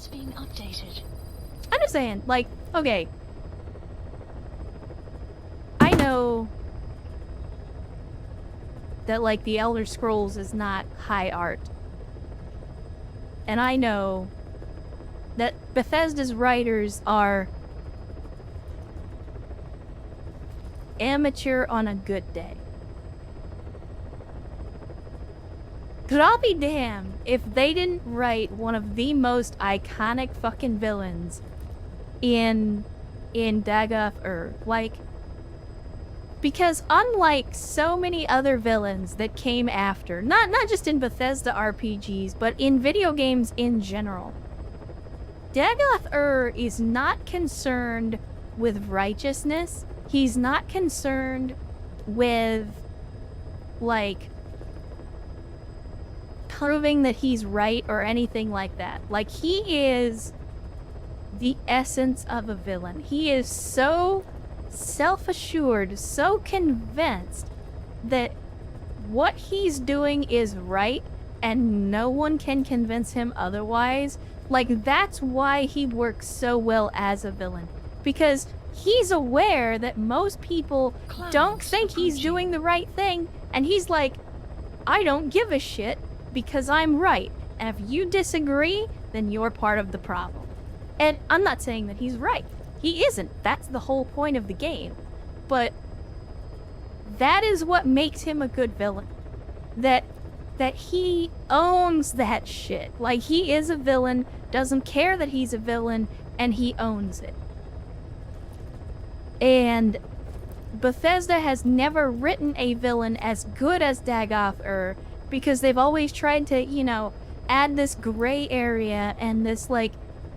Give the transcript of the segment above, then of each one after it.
being updated. I'm just saying, like, okay. I know that, like, the Elder Scrolls is not high art. And I know that Bethesda's writers are amateur on a good day. But I'll be damned if they didn't write one of the most iconic fucking villains in Dagoth. Like, because unlike so many other villains that came after, not just in Bethesda RPGs, but in video games in general, Dagoth is not concerned with righteousness. He's not concerned with, like, proving that he's right or anything like that. Like, he is the essence of a villain. He is so self-assured, so convinced that what he's doing is right and no one can convince him otherwise. Like, that's why he works so well as a villain. Because he's aware that most people don't think he's doing the right thing, and he's like, I don't give a shit because I'm right. And if you disagree, then you're part of the problem. And I'm not saying that he's right. He isn't. That's the whole point of the game. But that is what makes him a good villain. That he owns that shit. Like, he is a villain, doesn't care that he's a villain, and he owns it. And Bethesda has never written a villain as good as Dagoth because they've always tried to, you know, add this gray area and this, like,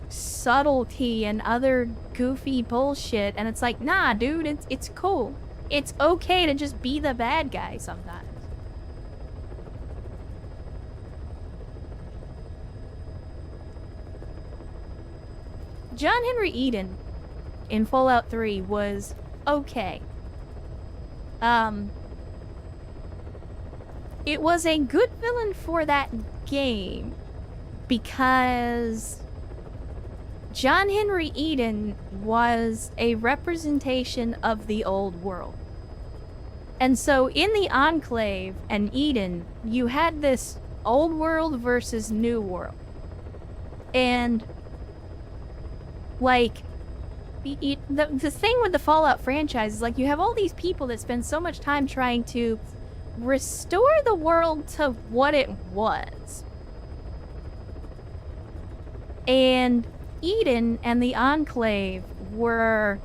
subtlety and other goofy bullshit, and it's like, nah, dude, it's cool. It's okay to just be the bad guy sometimes. John Henry Eden in Fallout 3 was okay. It was a good villain for that game because John Henry Eden was a representation of the old world. And so in the Enclave and Eden, you had this old world versus new world. And, like, the thing with the Fallout franchise is, like, you have all these people that spend so much time trying to restore the world to what it was. And Eden and the Enclave were,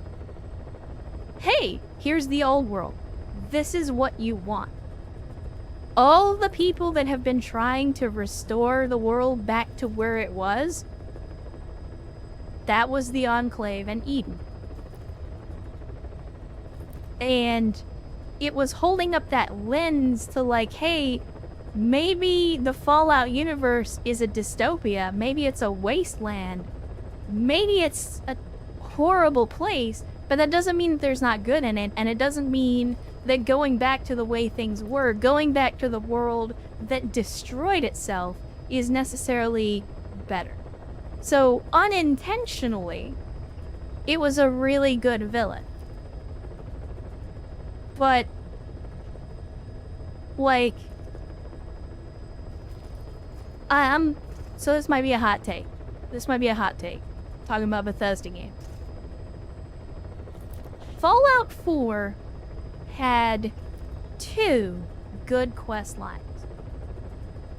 hey, here's the old world. This is what you want. All the people that have been trying to restore the world back to where it was, that was the Enclave and Eden. And it was holding up that lens to, like, hey, maybe the Fallout universe is a dystopia. Maybe it's a wasteland. Maybe it's a horrible place, but that doesn't mean that there's not good in it, and it doesn't mean that going back to the way things were, going back to the world that destroyed itself, is necessarily better. So, unintentionally, it was a really good villain. But, like, so this might be a hot take. Talking about Bethesda games. Fallout 4 had 2 good quest lines.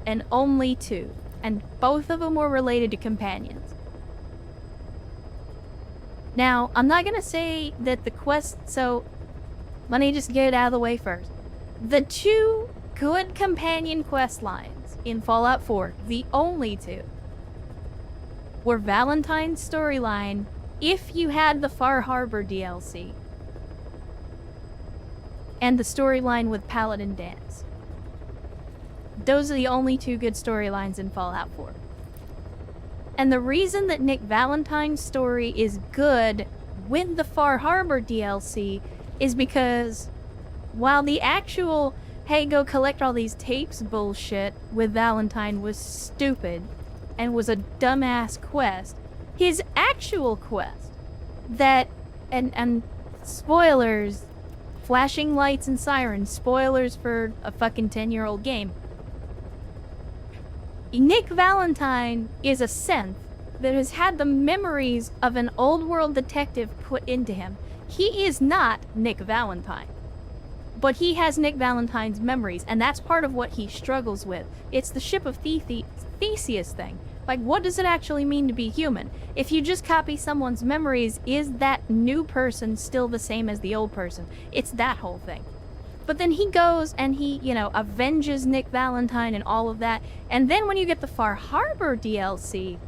And only 2. And both of them were related to companions. Now, I'm not gonna say that the quest, so let me just get it out of the way first. The 2 good companion quest lines in Fallout 4, the only 2, were Valentine's storyline if you had the Far Harbor DLC, and the storyline with Paladin Dance. Those are the only 2 good storylines in Fallout 4. And the reason that Nick Valentine's story is good with the Far Harbor DLC is because while the actual, hey, go collect all these tapes bullshit with Valentine was stupid, and was a dumbass quest. His actual quest that, and spoilers, flashing lights and sirens, spoilers for a fucking 10-year-old game. Nick Valentine is a synth that has had the memories of an old world detective put into him. He is not Nick Valentine, but he has Nick Valentine's memories, and that's part of what he struggles with. It's the ship of Theseus thing. Like, what does it actually mean to be human? If you just copy someone's memories, is that new person still the same as the old person? It's that whole thing. But then he goes and he, you know, avenges Nick Valentine and all of that. And then when you get the Far Harbor DLC,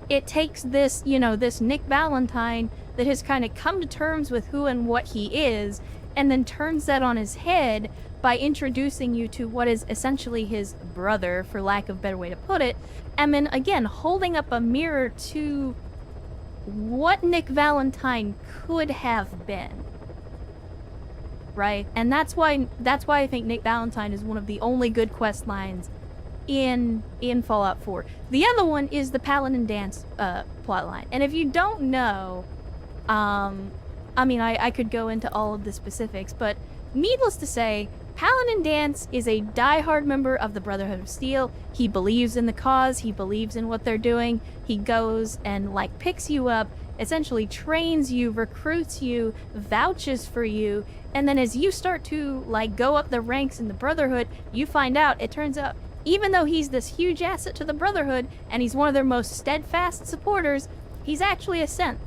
it takes this, you know, this Nick Valentine that has kind of come to terms with who and what he is, and then turns that on his head by introducing you to what is essentially his brother, for lack of a better way to put it, and then again holding up a mirror to what Nick Valentine could have been. Right? And that's why I think Nick Valentine is one of the only good quest lines in Fallout 4. The other one is the Paladin Dance plotline. And if you don't know, I mean, I could go into all of the specifics, but needless to say, Paladin Dance is a diehard member of the Brotherhood of Steel. He believes in the cause, he believes in what they're doing. He goes and, like, picks you up, essentially trains you, recruits you, vouches for you, and then as you start to, like, go up the ranks in the Brotherhood, you find out, it turns out, even though he's this huge asset to the Brotherhood, and he's one of their most steadfast supporters, he's actually a synth.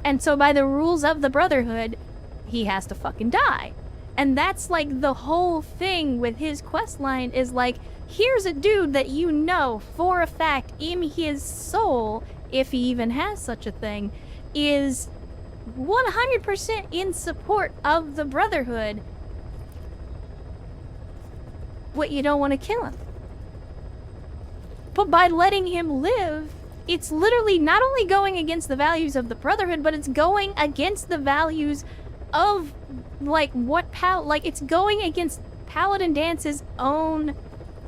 And so by the rules of the Brotherhood, he has to fucking die. And that's, like, the whole thing with his quest line is, like, here's a dude that you know for a fact in his soul, if he even has such a thing, is 100% in support of the Brotherhood, but you don't want to kill him. But by letting him live, it's literally not only going against the values of the Brotherhood, but it's going against the values of, like, it's going against Paladin Dance's own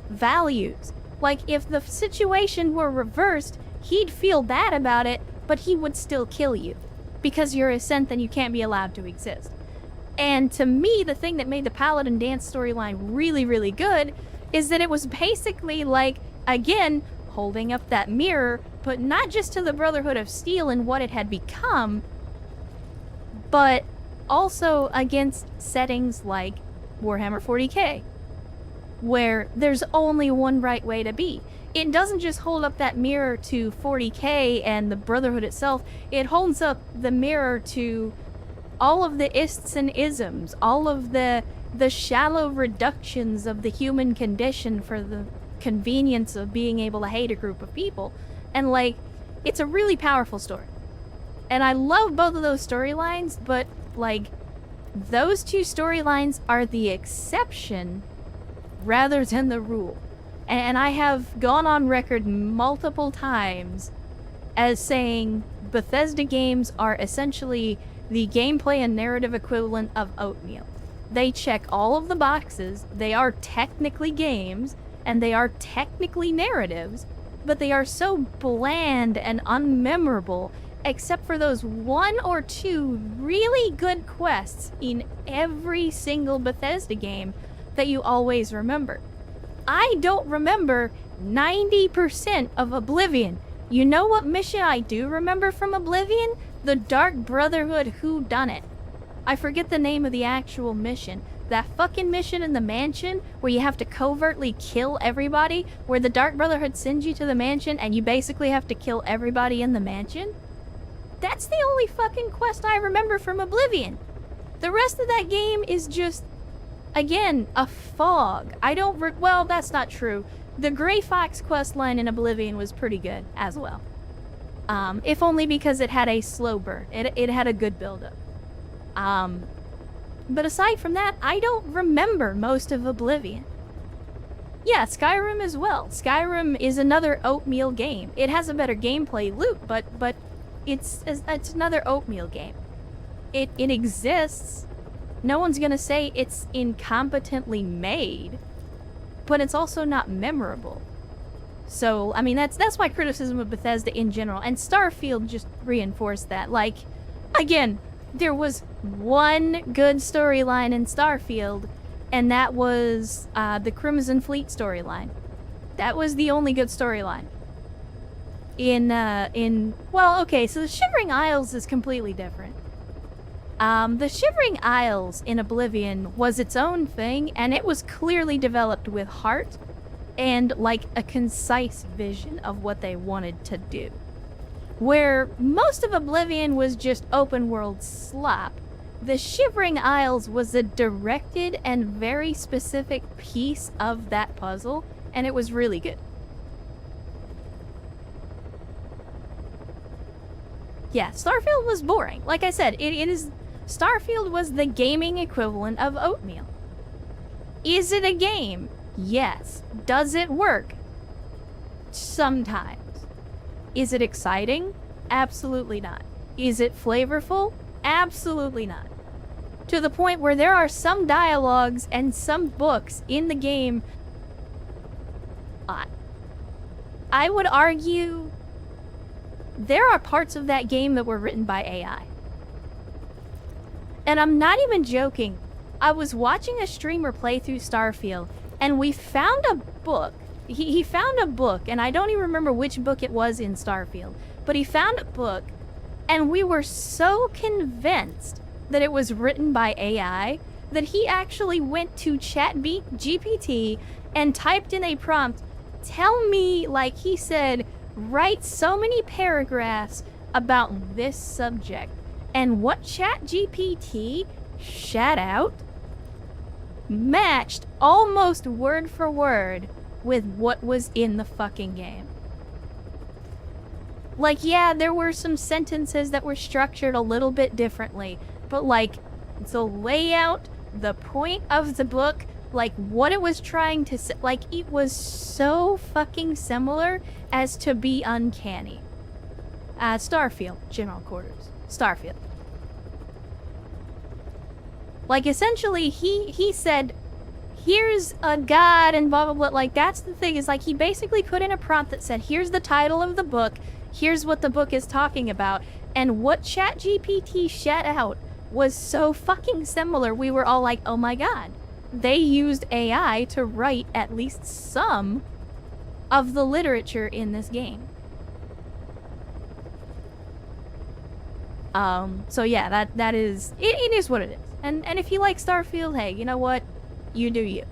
values. Like, if the situation were reversed, he'd feel bad about it, but he would still kill you because you're a synth and you can't be allowed to exist. And to me, the thing that made the Paladin Dance storyline really, really good is that it was basically like, again, holding up that mirror, but not just to the Brotherhood of Steel and what it had become, but also against settings like Warhammer 40k, where there's only one right way to be. It doesn't just hold up that mirror to 40k and the Brotherhood itself, it holds up the mirror to all of the ists and isms, all of the shallow reductions of the human condition for the convenience of being able to hate a group of people. And, like, it's a really powerful story. And I love both of those storylines, but, like, those two storylines are the exception rather than the rule. And I have gone on record multiple times as saying Bethesda games are essentially the gameplay and narrative equivalent of oatmeal. They check all of the boxes, they are technically games, and they are technically narratives, but they are so bland and unmemorable, except for those one or two really good quests in every single Bethesda game that you always remember. I don't remember 90% of Oblivion. You know what mission I do remember from Oblivion? The Dark Brotherhood whodunit. I forget the name of the actual mission. That fucking mission in the mansion where you have to covertly kill everybody, where the Dark Brotherhood sends you to the mansion and you basically have to kill everybody in the mansion? That's the only fucking quest I remember from Oblivion. The rest of that game is just, again, a fog. Well, that's not true. The Grey Fox quest line in Oblivion was pretty good as well. If only because it had a slow burn. It had a good build-up. But aside from that, I don't remember most of Oblivion. Yeah, Skyrim as well. Skyrim is another oatmeal game. It has a better gameplay loop, but it's another oatmeal game. It exists. No one's gonna say it's incompetently made, but it's also not memorable. So, I mean, that's my criticism of Bethesda in general, and Starfield just reinforced that. Like, again, there was one good storyline in Starfield, and that was the Crimson Fleet storyline. That was the only good storyline. Well, okay, so the Shivering Isles is completely different. The Shivering Isles in Oblivion was its own thing, and it was clearly developed with heart and, like, a concise vision of what they wanted to do. Where most of Oblivion was just open world slop, the Shivering Isles was a directed and very specific piece of that puzzle, and it was really good. Yeah, Starfield was boring. Like I said, Starfield was the gaming equivalent of oatmeal. Is it a game? Yes. Does it work? Sometimes. Is it exciting? Absolutely not. Is it flavorful? Absolutely not. To the point where there are some dialogues and some books in the game. I would argue there are parts of that game that were written by AI. And I'm not even joking. I was watching a streamer play through Starfield, and we found a book. He found a book, and I don't even remember which book it was in Starfield, but he found a book, and we were so convinced that it was written by AI that he actually went to ChatGPT and typed in a prompt, tell me, like he said, write so many paragraphs about this subject. And what ChatGPT, shout out, matched almost word for word with what was in the fucking game. Like, yeah, there were some sentences that were structured a little bit differently, but like, the layout, the point of the book, like what it was trying to say, like it was so fucking similar as to be uncanny. Starfield, General Quarters. Starfield. Like, essentially, he said, here's a god and blah, blah, blah. Like, that's the thing, is like, he basically put in a prompt that said, here's the title of the book, here's what the book is talking about, and what ChatGPT shat out was so fucking similar, we were all like, oh my god. They used AI to write at least some of the literature in this game. So yeah, that is, it is what it is. And if you like Starfield, hey, you know what? You do you.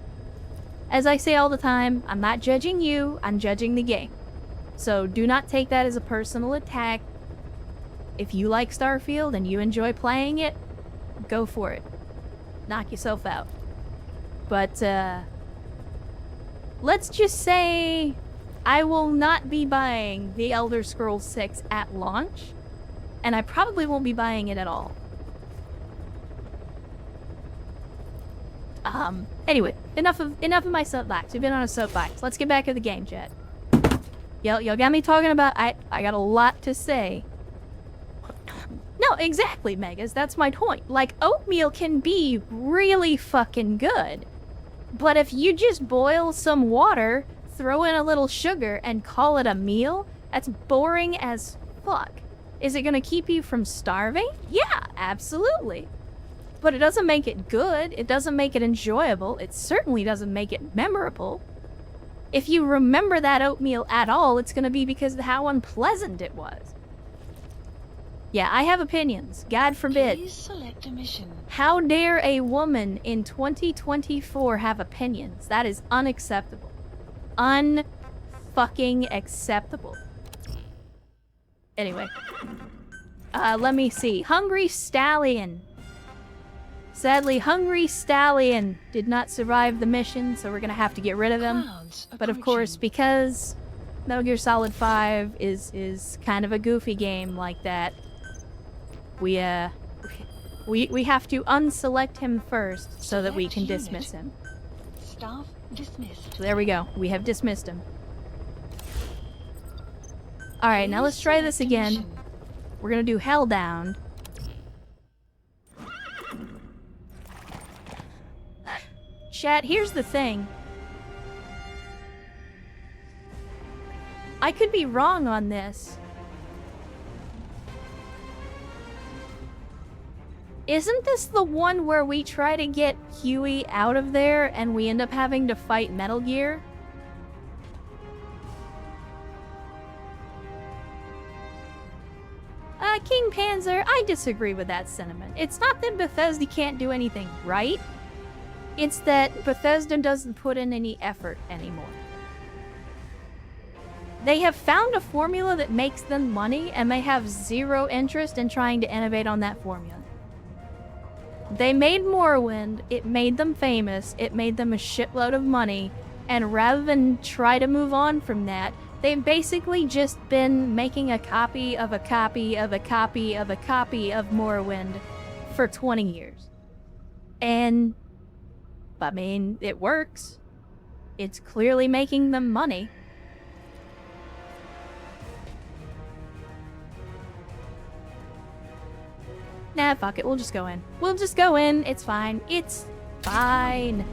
As I say all the time, I'm not judging you, I'm judging the game. So do not take that as a personal attack. If you like Starfield and you enjoy playing it, go for it. Knock yourself out. But, let's just say I will not be buying The Elder Scrolls 6 at launch, and I probably won't be buying it at all. Anyway, enough of my soapbox. We've been on a soapbox. Let's get back to the game, chat. Y'all got me talking about, I got a lot to say. No, exactly, Megas, that's my point. Like, oatmeal can be really fucking good. But if you just boil some water, throw in a little sugar, and call it a meal, that's boring as fuck. Is it gonna keep you from starving? Yeah, absolutely. But it doesn't make it good, it doesn't make it enjoyable, it certainly doesn't make it memorable. If you remember that oatmeal at all, it's gonna be because of how unpleasant it was. Yeah, I have opinions. God forbid. Please select a mission. How dare a woman in 2024 have opinions? That is unacceptable. Un-fucking acceptable. Anyway. Let me see. Hungry Stallion. Sadly, Hungry Stallion did not survive the mission, so we're gonna have to get rid of him. But of course, because Metal Gear Solid 5 is kind of a goofy game like that, we have to unselect him first so that we can dismiss him. Staff dismissed. So there we go. We have dismissed him. Alright, now let's try this again. We're gonna do Hellbound. Chat, here's the thing. I could be wrong on this. Isn't this the one where we try to get Huey out of there and we end up having to fight Metal Gear? King Panzer, I disagree with that sentiment. It's not that Bethesda can't do anything right. It's that Bethesda doesn't put in any effort anymore. They have found a formula that makes them money, and they have zero interest in trying to innovate on that formula. They made Morrowind, it made them famous, it made them a shitload of money, and rather than try to move on from that, they've basically just been making a copy of a copy of a copy of a copy of Morrowind for 20 years. And, I mean, it works. It's clearly making them money. Nah, fuck it, we'll just go in. We'll just go in, it's fine. It's fine.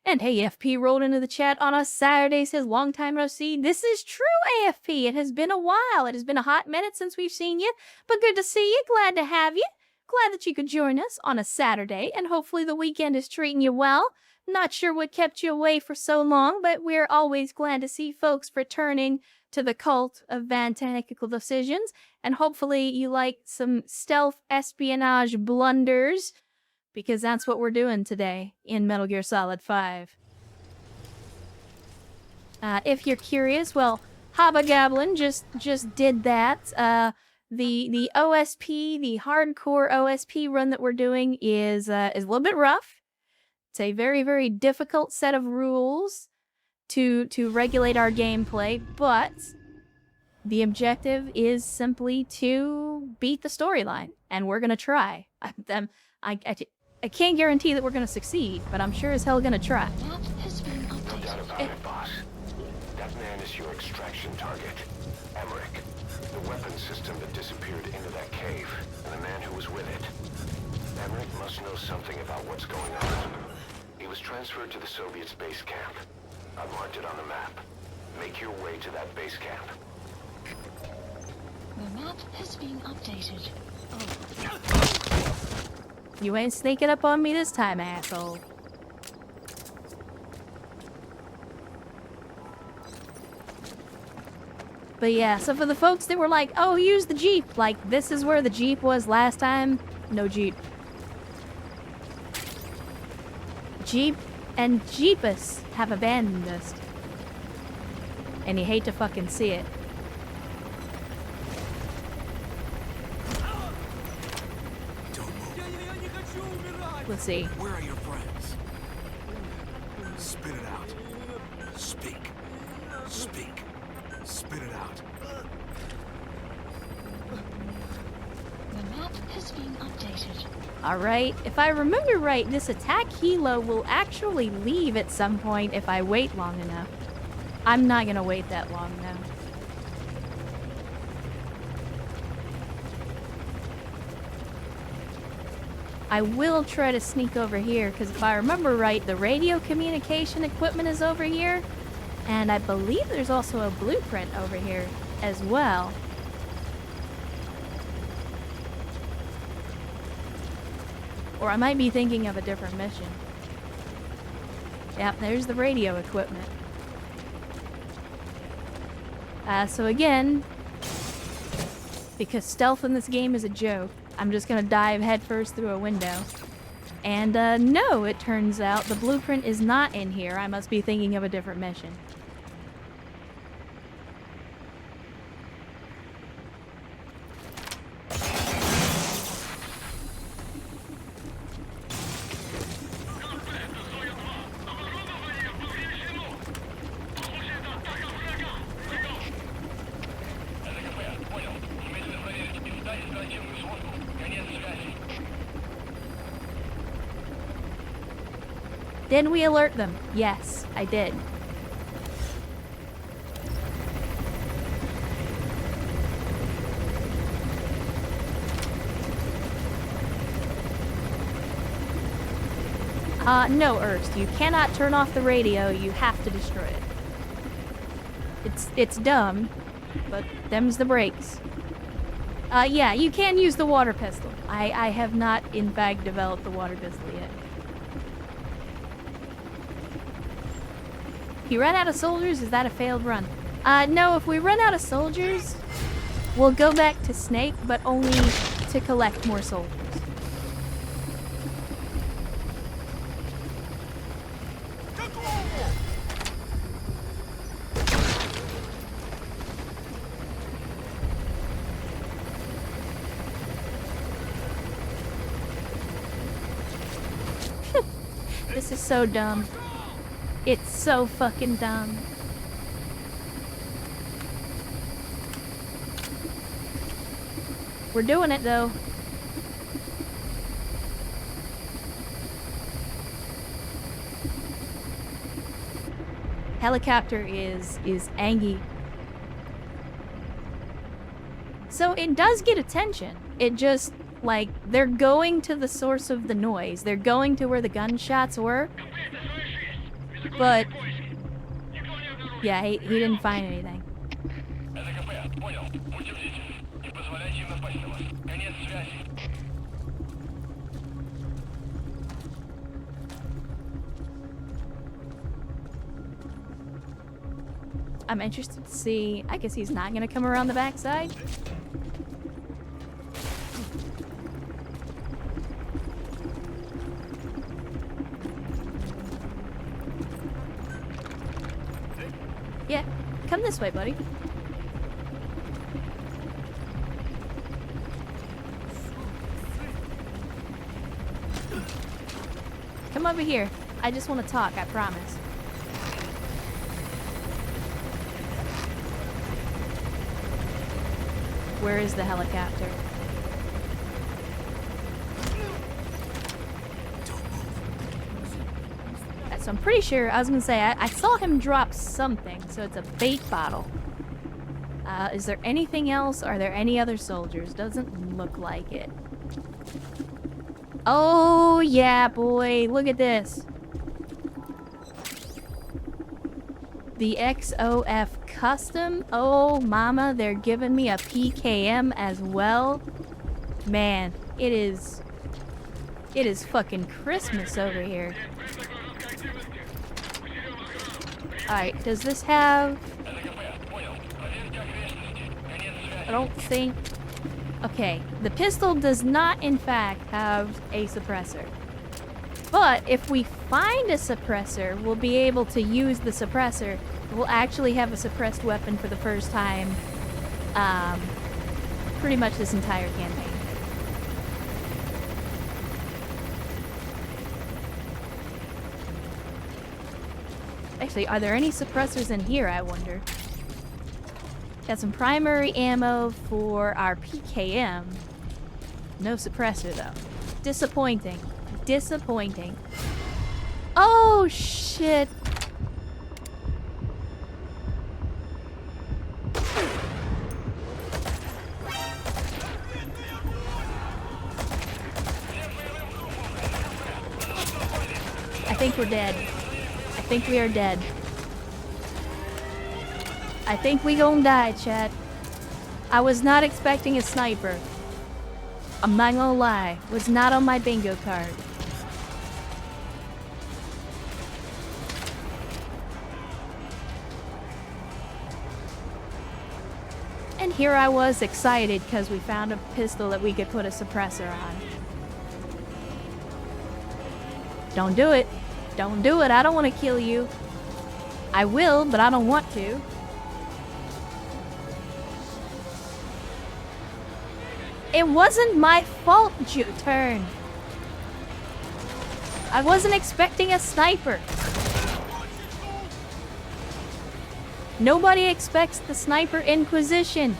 And hey, AFP rolled into the chat on a Saturday, says, long time no see. This is true, AFP. It has been a while. It has been a hot minute since we've seen you, but good to see you. Glad to have you. Glad that you could join us on a Saturday, and hopefully the weekend is treating you well. Not sure what kept you away for so long, but we're always glad to see folks returning to the cult of Van Technical Decisions, and hopefully you like some stealth espionage blunders, because that's what we're doing today in Metal Gear Solid 5. If you're curious, well, Hobgoblin just did that. The OSP, the hardcore OSP run that we're doing is a little bit rough. It's a very, very difficult set of rules to regulate our gameplay, but the objective is simply to beat the storyline, and we're gonna try. I can't guarantee that we're gonna succeed, but I'm sure as hell gonna try. Map has been No doubt updated. about it, boss. That man is your extraction target. Emmerich. The weapons system that disappeared into that cave, and the man who was with it. Emmerich must know something about what's going on. He was transferred to the Soviets' base camp. I marked it on the map. Make your way to that base camp. The map has been updated. You ain't sneaking up on me this time, asshole. But yeah, so for the folks that were like, oh, use the Jeep, like, this is where the Jeep was last time. No Jeep. Jeep and Jeepus have abandoned us. And you hate to fucking see it. Let's see. Where are your friends? Spit it out. Speak. Speak. Spit it out. The map has been updated. Alright, if I remember right, this attack helo will actually leave at some point if I wait long enough. I'm not gonna wait that long though. I will try to sneak over here, because if I remember right, the radio communication equipment is over here, and I believe there's also a blueprint over here as well. Or I might be thinking of a different mission. Yep, there's the radio equipment. So again, because stealth in this game is a joke, I'm just gonna dive headfirst through a window. And no, it turns out the blueprint is not in here. I must be thinking of a different mission. Did we alert them? Yes, I did. No, Ernst. You cannot turn off the radio. You have to destroy it. It's dumb, but them's the breaks. Yeah, you can use the water pistol. I have not, in fact, developed the water pistol yet. If you run out of soldiers, is that a failed run? No, if we run out of soldiers, we'll go back to Snake, but only to collect more soldiers. This is so dumb. It's so fucking dumb. We're doing it though. Helicopter is angry. So it does get attention. It just, like, they're going to the source of the noise. They're going to where the gunshots were. But, yeah, he didn't find anything. I'm interested to see. I guess he's not gonna come around the backside. Yeah, come this way, buddy. Come over here. I just want to talk, I promise. Where is the helicopter? So I'm pretty sure, I was gonna say, I saw him drop something, so it's a bait bottle. Is there anything else? Are there any other soldiers? Doesn't look like it. Oh, yeah, boy, look at this. The XOF custom. Oh, mama, they're giving me a PKM as well. Man, it is fucking Christmas over here. Alright, does this have... I don't think... Okay, the pistol does not, in fact, have a suppressor. But if we find a suppressor, we'll be able to use the suppressor. We'll actually have a suppressed weapon for the first time, pretty much this entire campaign. Actually, are there any suppressors in here, I wonder? Got some primary ammo for our PKM. No suppressor, though. Disappointing. Disappointing. Oh, shit. I think we're dead. I think we are dead. I think we gonna die, chat. I was not expecting a sniper. I'm not gonna lie. Was not on my bingo card. And here I was excited because we found a pistol that we could put a suppressor on. Don't do it. Don't do it. I don't want to kill you. I will, but I don't want to. It wasn't my fault, turn. I wasn't expecting a sniper. Nobody expects the sniper inquisition.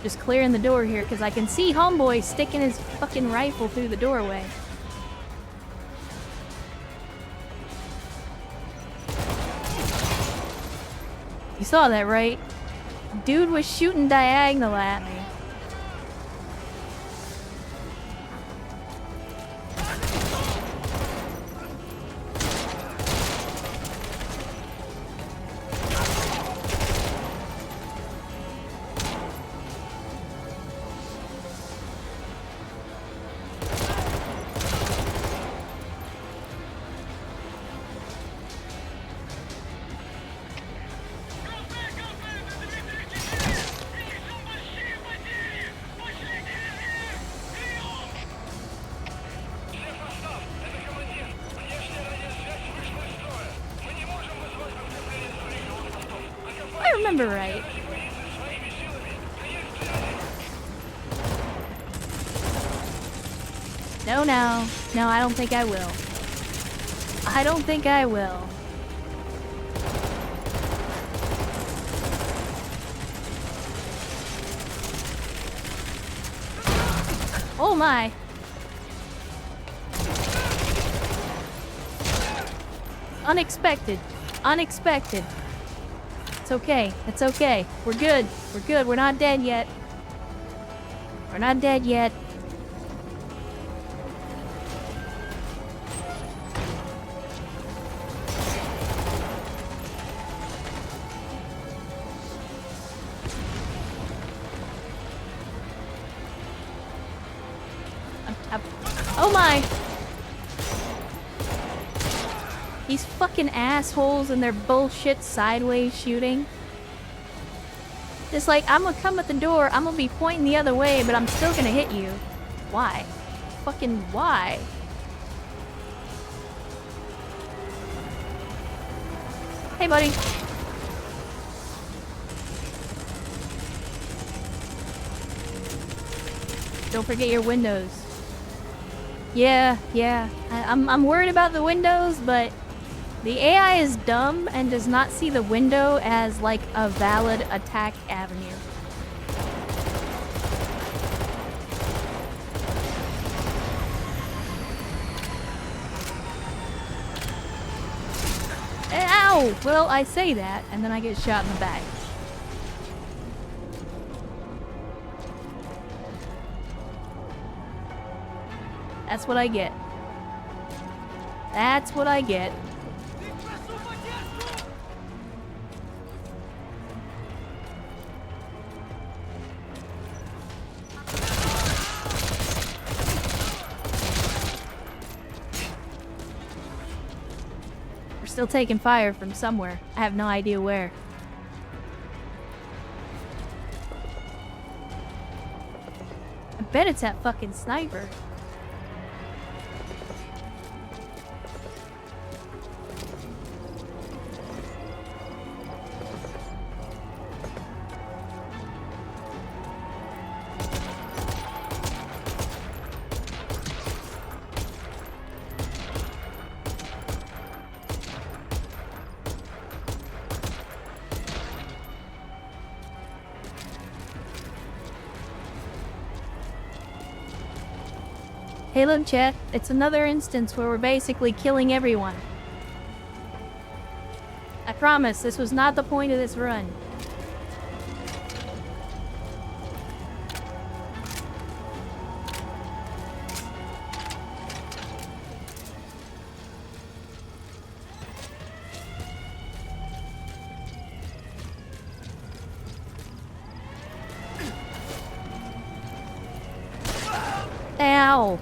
Just clearing the door here because I can see homeboy sticking his fucking rifle through the doorway. You saw that, right? Dude was shooting diagonal at me. I remember right. No, no. No, I don't think I will. I don't think I will. Oh my. Unexpected. Unexpected. It's okay. It's okay. We're good. We're good. We're not dead yet. We're not dead yet. Oh my! These fucking assholes and their bullshit sideways shooting. It's like, I'm gonna come at the door, I'm gonna be pointing the other way, but I'm still gonna hit you. Why? Fucking why? Hey, buddy. Don't forget your windows. Yeah. I'm worried about the windows, but the AI is dumb and does not see the window as like a valid attack avenue. Ow! Well, I say that, and then I get shot in the back. That's what I get. That's what I get. We're still taking fire from somewhere. I have no idea where. I bet it's that fucking sniper. Hey look, chat, it's another instance where we're basically killing everyone. I promise, this was not the point of this run. Ow!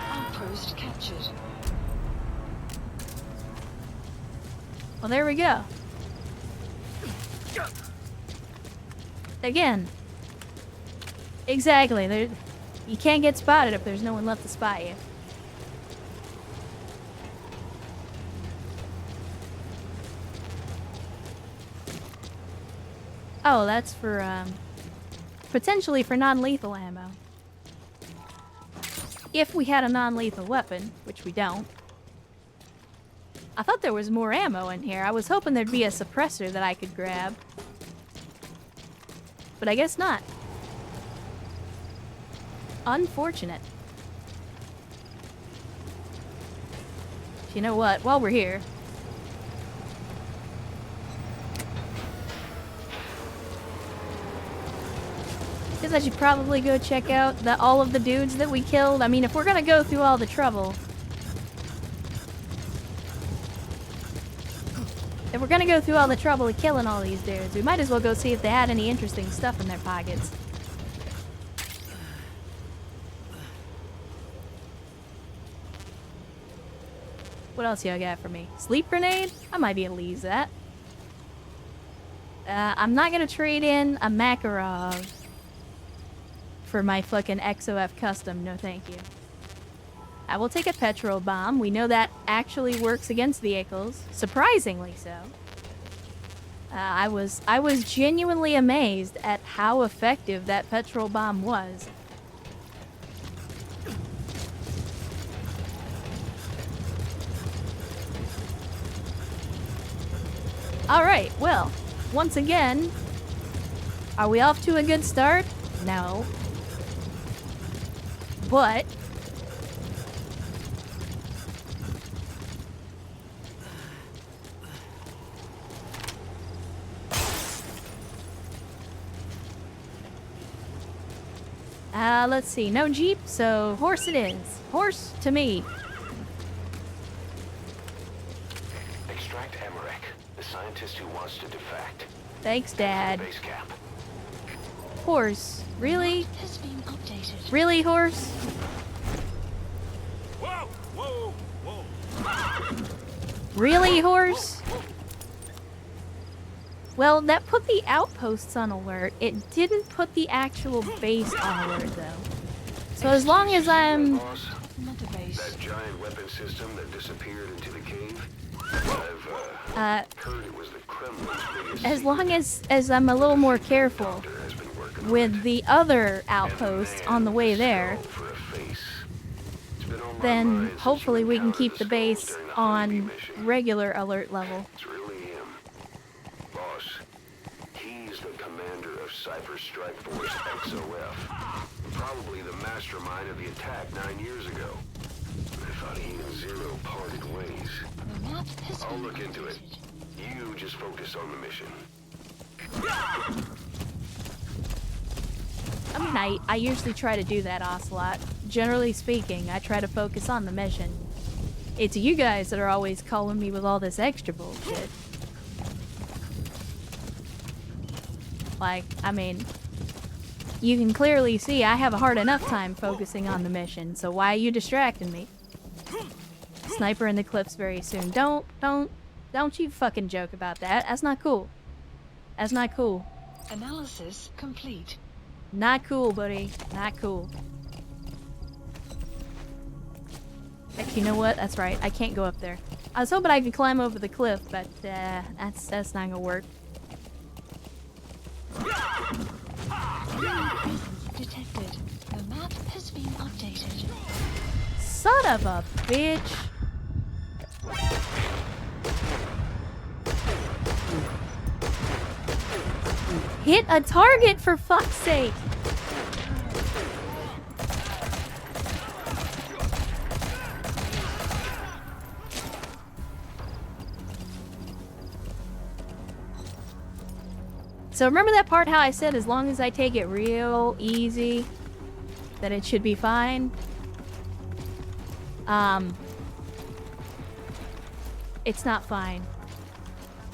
Outpost captured. Well, there we go. Again. Exactly. There, you can't get spotted if there's no one left to spot you. Oh, that's for, potentially for non-lethal ammo. If we had a non-lethal weapon, which we don't. I thought there was more ammo in here. I was hoping there'd be a suppressor that I could grab. But I guess not. Unfortunate. You know what? While we're here... guess I should probably go check out all of the dudes that we killed. I mean, if we're gonna go through all the trouble... if we're gonna go through all the trouble of killing all these dudes, we might as well go see if they had any interesting stuff in their pockets. What else y'all got for me? Sleep grenade? I might be able to use that. I'm not gonna trade in a Makarov for my fucking XOF custom. No thank you. I will take a petrol bomb. We know that actually works against vehicles. Surprisingly so. I was genuinely amazed at how effective that petrol bomb was. Alright, well, once again, are we off to a good start? No. But... let's see. No Jeep, so horse it is. Horse to me. Extract Emmerich, the scientist who wants to defect. Thanks, Dad. Base cap. Horse. Really? Has been updated. Really, horse? Whoa! Whoa! Whoa! Really, horse? Well, that put the outposts on alert. It didn't put the actual base on alert, though. So as long as I'm... Boss, Not a base. that giant weapon system that disappeared into the cave, I've heard it was the Kremlin's biggest as long as I'm a little more careful secret. Has been working on with it. the other And outposts man, on the way this there, skull for a face. It's been on my then mind since hopefully you we can encountered keep the skulls base during the Honeybee on mission. regular alert level. It's really him. Boss, he's the commander of Cyber Strike Force XOF. Probably the mastermind of the attack 9 years ago. I thought he and Zero parted ways. The map has I'll been look into it. updated. You just focus on the mission. I mean, I usually try to do that, Ocelot. Generally speaking, I try to focus on the mission. It's you guys that are always calling me with all this extra bullshit. Like, I mean, you can clearly see I have a hard enough time focusing on the mission, so why are you distracting me? Sniper in the cliffs very soon. Don't you fucking joke about that. That's not cool. That's not cool. Analysis complete. Not cool, buddy. Not cool. Actually, you know what? That's right. I can't go up there. I was hoping I could climb over the cliff, but that's not gonna work. Presence detected. The map has been updated. Son of a bitch. Hit a target, for fuck's sake. So remember that part how I said as long as I take it real easy, that it should be fine? It's not fine.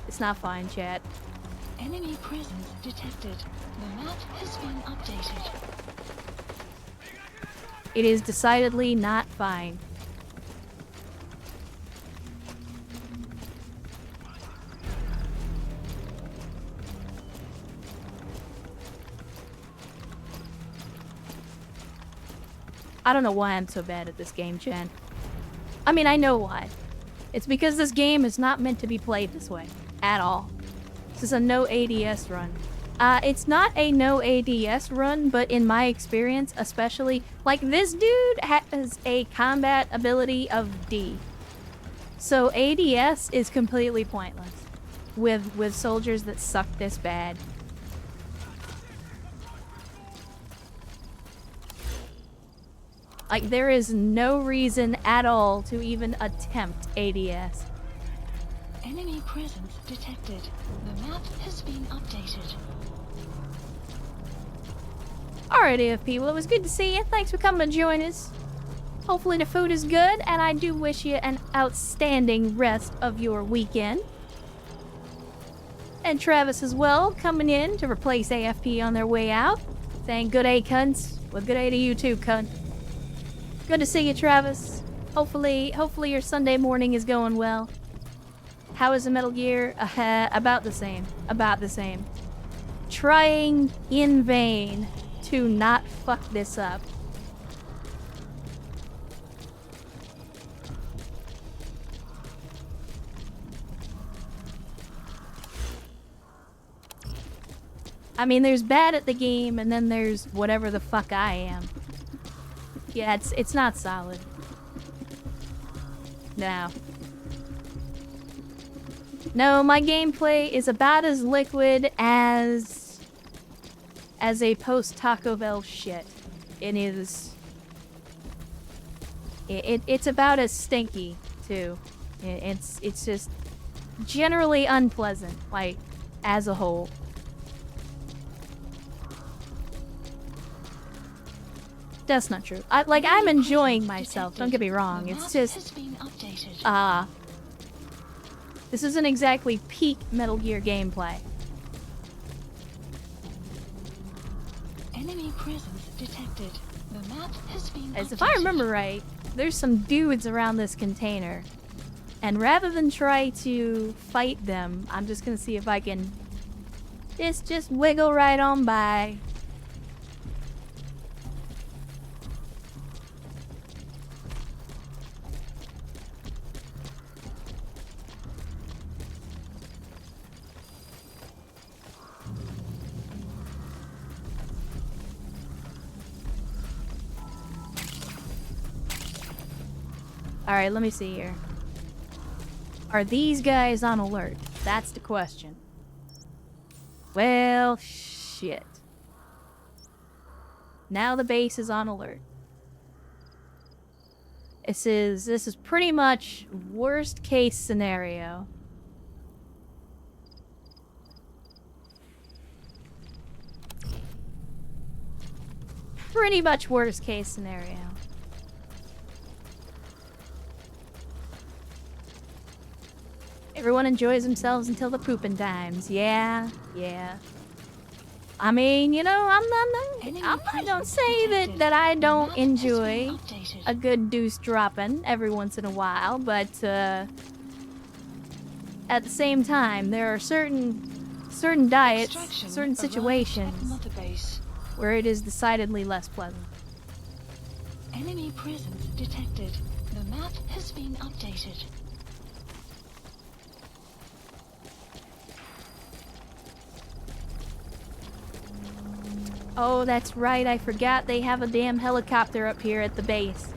It's not fine, chat. Enemy presence detected. The map has been updated. It is decidedly not fine. I don't know why I'm so bad at this game, Jen. I mean, I know why. It's because this game is not meant to be played this way. At all. This is a no ADS run. It's not a no ADS run, but in my experience, especially, like, this dude has a combat ability of D. So ADS is completely pointless with soldiers that suck this bad. Like, there is no reason at all to even attempt ADS. Enemy presence detected. The map has been updated. Alright, AFP, well, it was good to see you. Thanks for coming to join us. Hopefully the food is good, and I do wish you an outstanding rest of your weekend. And Travis as well, coming in to replace AFP on their way out. Saying good day, cunts. Well, good day to you too, cunt. Good to see you, Travis. Hopefully your Sunday morning is going well. How is the Metal Gear? About the same. About the same. Trying in vain to not fuck this up. I mean, there's bad at the game, and then there's whatever the fuck I am. Yeah, it's not solid. No. No, my gameplay is about as liquid as a post-Taco Bell shit. It is... It's about as stinky, too. It's just generally unpleasant, like, as a whole. That's not true. I'm enjoying myself, don't get me wrong. It's just... this isn't exactly peak Metal Gear gameplay. Enemy presence detected. The map has been As updated. if I remember right, there's some dudes around this container. And rather than try to fight them, I'm just gonna see if I can just wiggle right on by. Alright, let me see here. Are these guys on alert? That's the question. Well, shit. Now the base is on alert. This is pretty much worst case scenario. Pretty much worst case scenario. Everyone enjoys themselves until the pooping times. Yeah. I mean, you know, I'm not gonna say that I don't enjoy a good deuce dropping every once in a while, but at the same time, there are certain diets, certain situations where it is decidedly less pleasant. Enemy presence detected. The map has been updated. Oh, that's right, I forgot they have a damn helicopter up here at the base.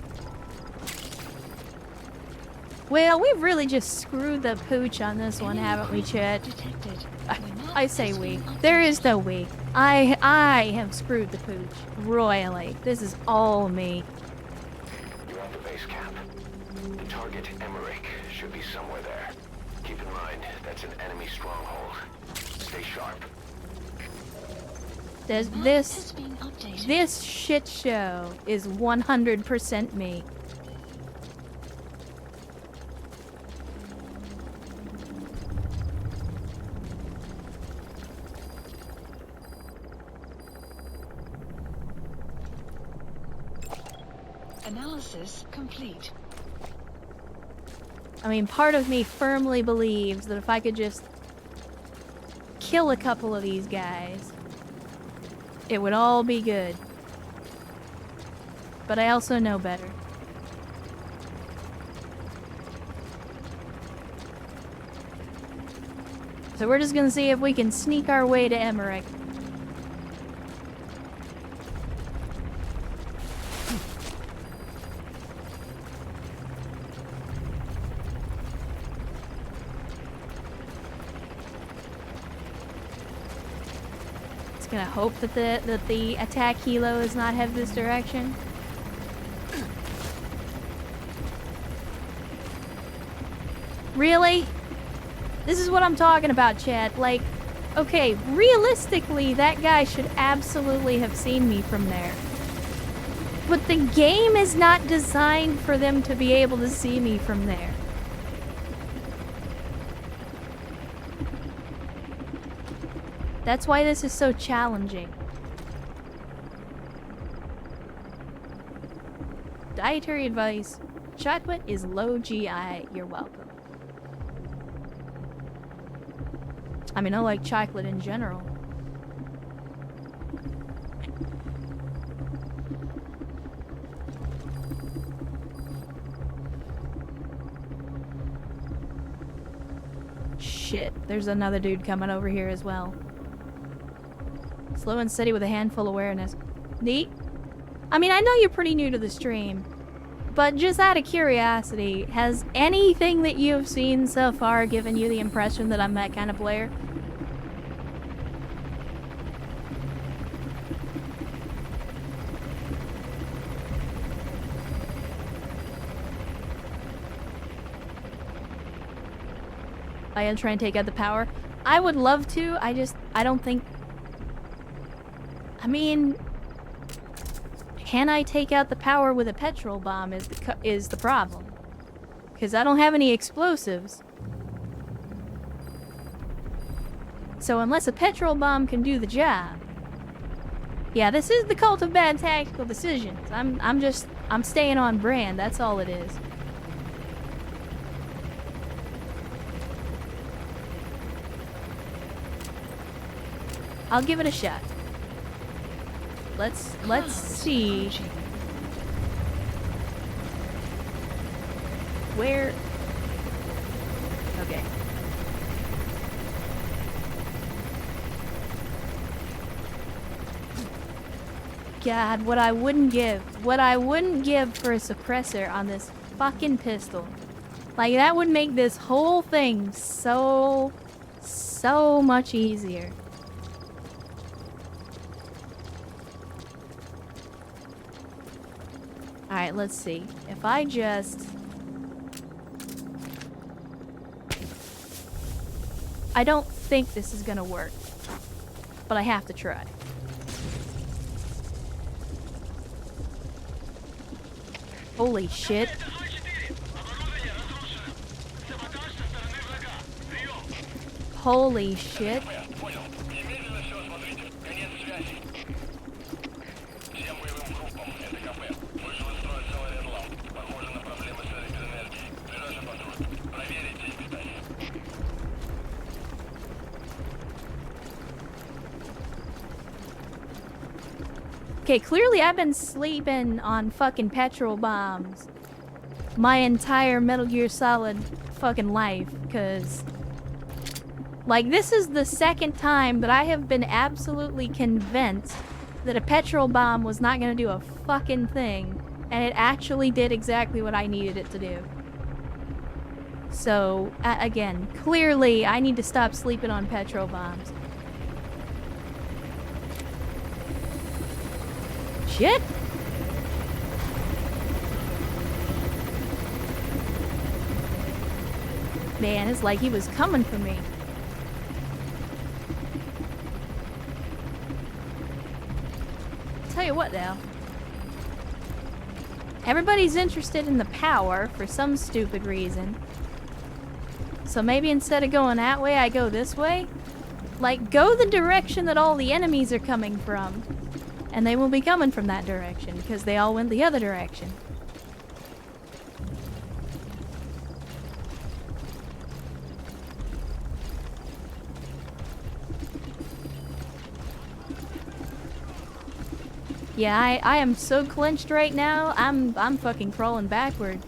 Well, we've really just screwed the pooch on this one, haven't we, Chet? I say we. There is no we. I have screwed the pooch royally. This is all me. You're at the base camp. The target, Emmerich, should be somewhere there. Keep in mind, that's an enemy stronghold. Stay sharp. This shit show is 100% me. Analysis complete. I mean, part of me firmly believes that if I could just kill a couple of these guys, it would all be good. But I also know better. So we're just gonna see if we can sneak our way to Emmerich. just gonna hope that the attack helo does not have this direction. Really? This is what I'm talking about, chat. Like, okay, realistically, that guy should absolutely have seen me from there. But the game is not designed for them to be able to see me from there. That's why this is so challenging. Dietary advice. Chocolate is low GI. You're welcome. I mean, I like chocolate in general. Shit, there's another dude coming over here as well. Slow and steady with a handful awareness. Neat. I mean, I know you're pretty new to the stream, but just out of curiosity, has anything that you've seen so far given you the impression that I'm that kind of player? I am trying to take out the power. I would love to, I don't think... I mean... Can I take out the power with a petrol bomb is the problem. Because I don't have any explosives. So unless a petrol bomb can do the job... Yeah, this is the cult of bad tactical decisions. I'm staying on brand, that's all it is. I'll give it a shot. Let's see. Where? Okay. God, what I wouldn't give for a suppressor on this fucking pistol. Like, that would make this whole thing so much easier. Alright, let's see. If I just... I don't think this is gonna work. But I have to try. Holy shit. Holy shit. Okay, clearly I've been sleeping on fucking petrol bombs my entire Metal Gear Solid fucking life, because like, this is the second time that I have been absolutely convinced that a petrol bomb was not gonna do a fucking thing, and it actually did exactly what I needed it to do. So, again, clearly I need to stop sleeping on petrol bombs. Shit! Man, it's like he was coming for me. Tell you what, though. Everybody's interested in the power for some stupid reason. So maybe instead of going that way, I go this way? Like, go the direction that all the enemies are coming from. And they will be coming from that direction, because they all went the other direction. Yeah, I am so clenched right now, I'm fucking crawling backward.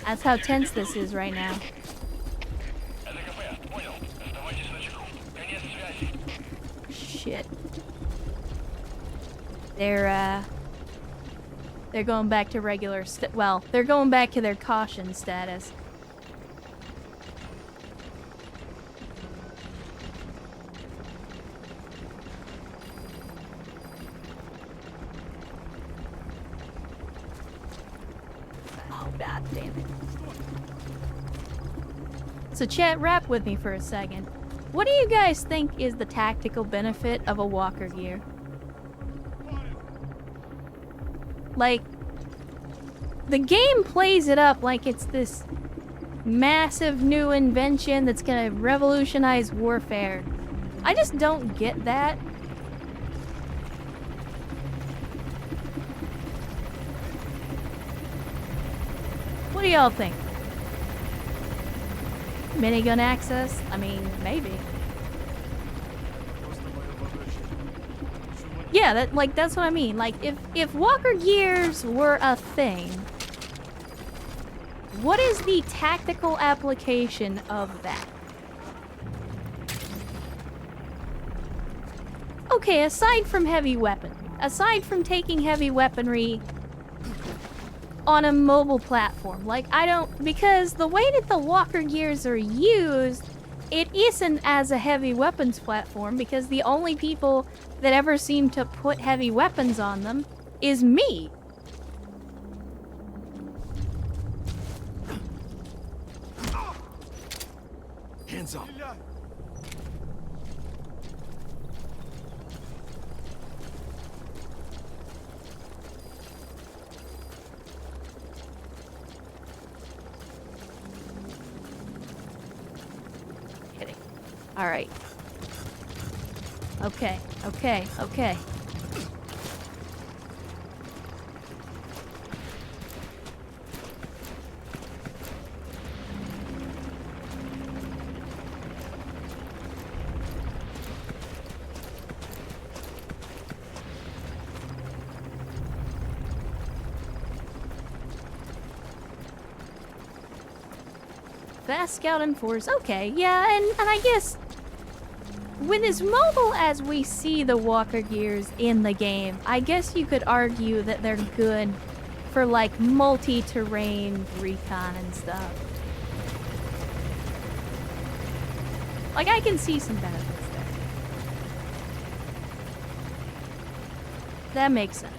That's how tense this is right now. Shit. They're going back to regular well, they're going back to their caution status. God damn it. So chat, rap with me for a second. What do you guys think is the tactical benefit of a walker gear? Like, the game plays it up like it's this massive new invention that's gonna revolutionize warfare. I just don't get that. What do y'all think? Minigun access? I mean, maybe. Yeah, that's what I mean. Like, if walker gears were a thing, what is the tactical application of that? Okay, aside from heavy weapon, aside from taking heavy weaponry on a mobile platform, like, because the way that the walker gears are used, it isn't as a heavy weapons platform, because the only people that ever seem to put heavy weapons on them is me. Hands up. Kidding. All right. Okay, okay, okay. Fast Scout and Force, okay, yeah, and I guess with as mobile as we see the walker gears in the game, I guess you could argue that they're good for, like, multi-terrain recon and stuff. Like, I can see some benefits there. That makes sense.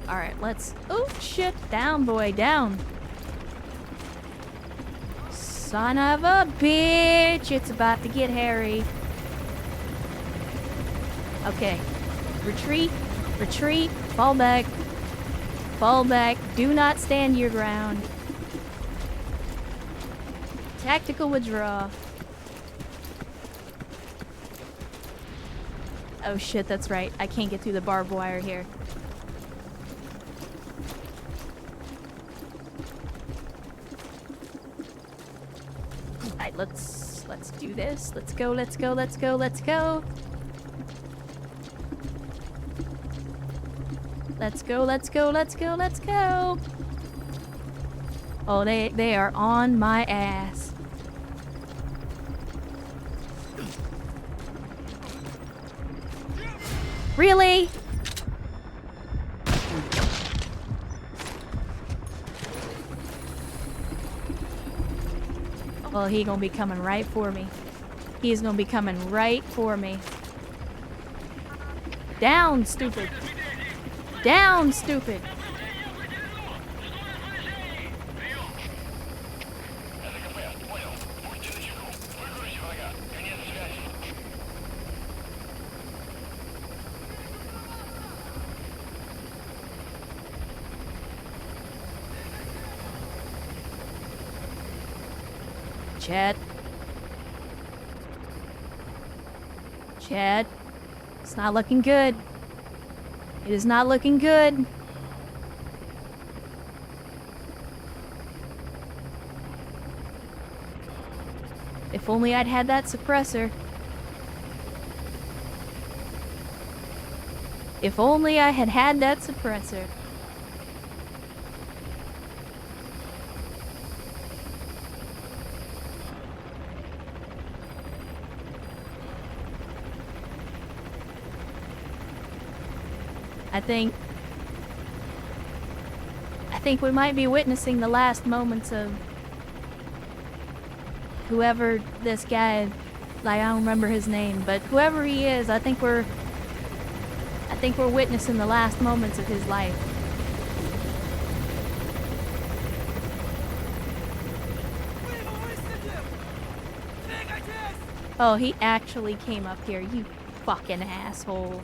Alright, let's... Oh, shit. Down, boy, down. Son of a bitch! It's about to get hairy. Okay. Retreat. Retreat. Fall back. Fall back. Do not stand your ground. Tactical withdraw. Oh shit, that's right. I can't get through the barbed wire here. Alright, let's do this. Let's go, let's go, let's go, let's go. Let's go, let's go, let's go, let's go. Oh, they are on my ass. Really? Well, he gonna be coming right for me. He's gonna be coming right for me. Down, stupid. Down, stupid. Chad. Chad. It's not looking good. It is not looking good. If only I'd had that suppressor. If only I had had that suppressor. I think we might be witnessing the last moments of whoever this guy, like, I don't remember his name, but whoever he is, I think think we're witnessing the last moments of his life. Oh, he actually came up here, you fucking asshole.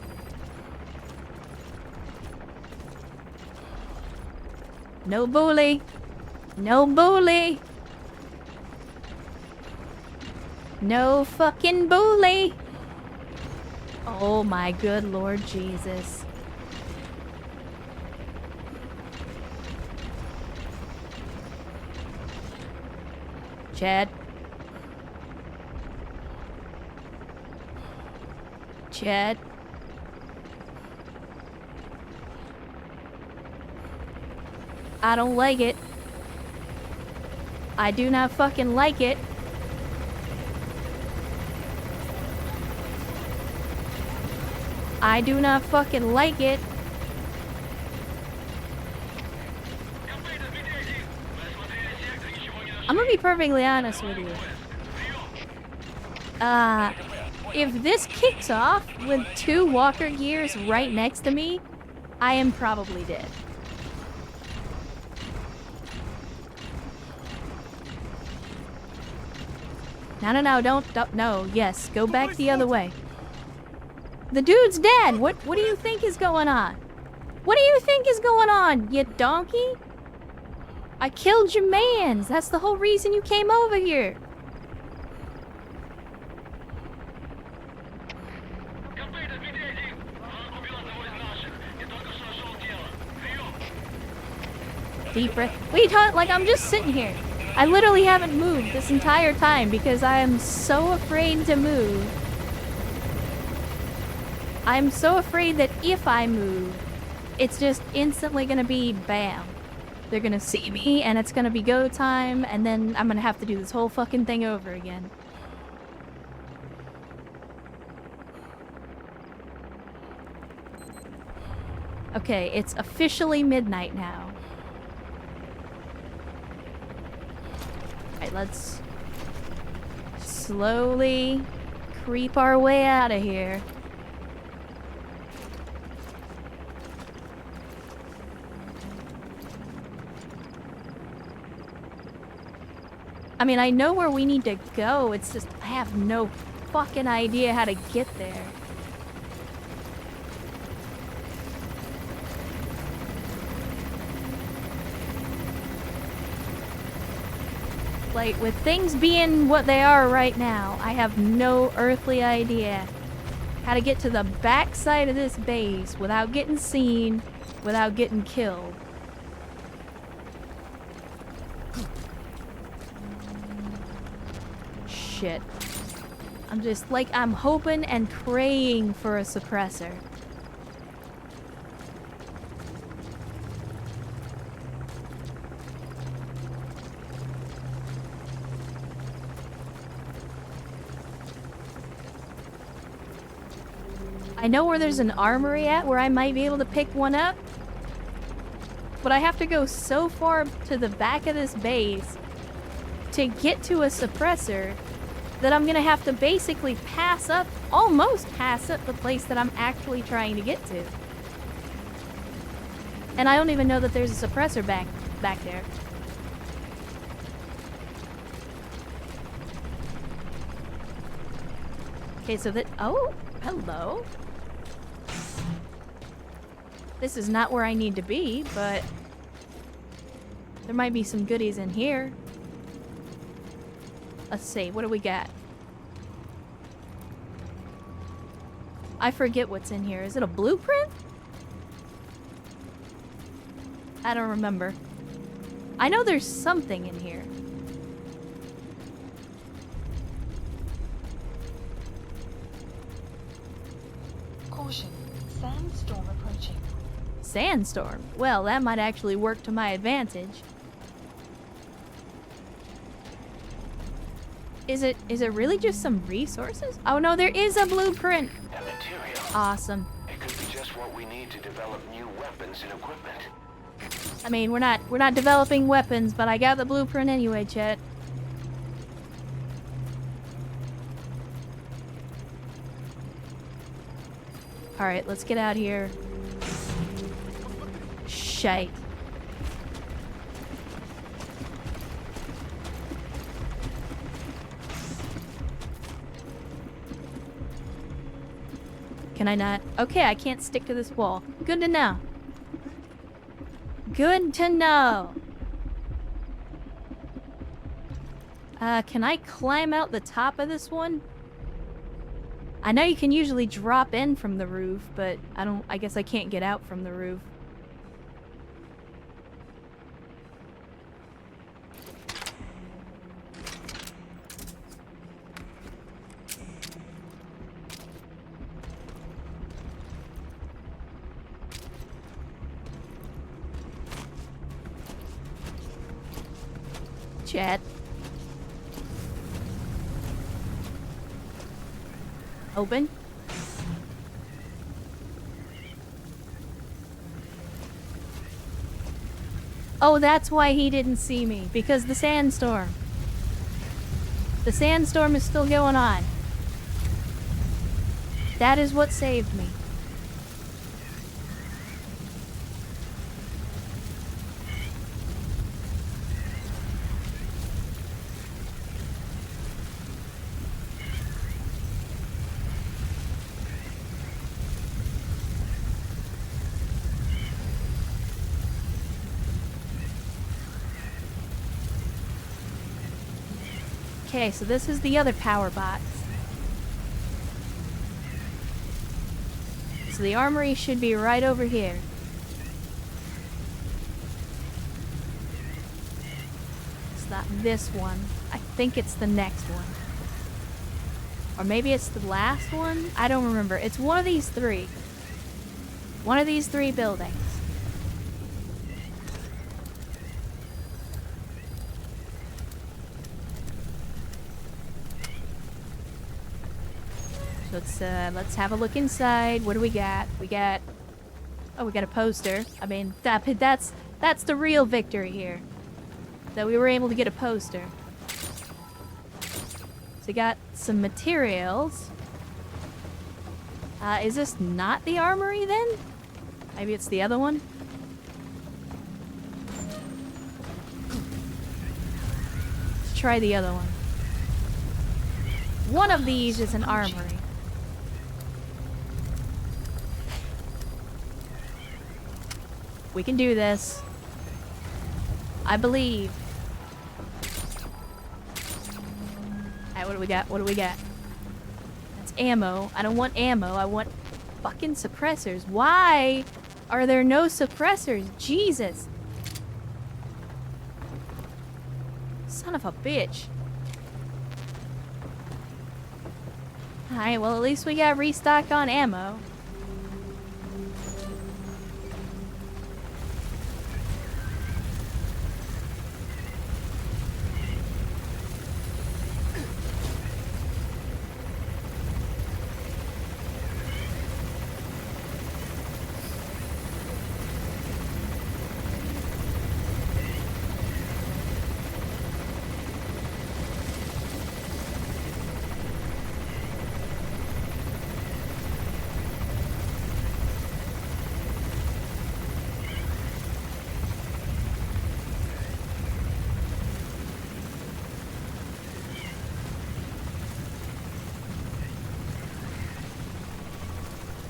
No bully. No bully. No fucking bully. Oh my good Lord Jesus. Chad. Chad. I don't like it. I do not fucking like it. I do not fucking like it. I'm gonna be perfectly honest with you. If this kicks off with 2 walker gears right next to me, I am probably dead. No, don't, no, yes, go back the other way. The dude's dead! What do you think is going on? What do you think is going on, you donkey? I killed your mans! That's the whole reason you came over here! Deep breath. What are you talking? Like, I'm just sitting here. I literally haven't moved this entire time because I am so afraid to move. I'm so afraid that if I move, it's just instantly gonna be bam. They're gonna see me and it's gonna be go time and then I'm gonna have to do this whole fucking thing over again. Okay, it's officially midnight now. Alright, let's slowly creep our way out of here. I mean, I know where we need to go, it's just I have no fucking idea how to get there. Like, with things being what they are right now, I have no earthly idea how to get to the back side of this base without getting seen, without getting killed. Shit. I'm just, like, I'm hoping and praying for a suppressor. I know where there's an armory at where I might be able to pick one up, but I have to go so far to the back of this base to get to a suppressor that I'm gonna have to basically pass up, almost pass up the place that I'm actually trying to get to. And I don't even know that there's a suppressor back there. Okay, so that, oh, hello. This is not where I need to be, but there might be some goodies in here. Let's see, what do we got? I forget what's in here. Is it a blueprint? I don't remember. I know there's something in here. Caution. Sandstorm approaching. Sandstorm? Well, that might actually work to my advantage. Is it really just some resources? Oh no, there is a blueprint! And material. Awesome. It could be just what we need to develop new weapons and equipment. I mean, we're not developing weapons, but I got the blueprint anyway, Chet. Alright, let's get out here. Shite. Can I not? Okay, I can't stick to this wall. Good to know. Good to know. Can I climb out the top of this one? I know you can usually drop in from the roof, but I guess I can't get out from the roof. Chat. Open. Oh, that's why he didn't see me. Because the sandstorm. The sandstorm is still going on. That is what saved me. Okay, so this is the other power box. So the armory should be right over here. It's not this one. I think it's the next one. Or maybe it's the last one? I don't remember. It's one of these three. One of these three buildings. Let's have a look inside. What do we got? We got a poster. I mean, that's the real victory here. That we were able to get a poster. So we got some materials. Is this not the armory then? Maybe it's the other one? Let's try the other one. One of these is an armory. We can do this. I believe. Alright, what do we got? What do we got? That's ammo. I don't want ammo. I want fucking suppressors. Why are there no suppressors? Jesus. Son of a bitch. Alright, well at least we got restocked on ammo.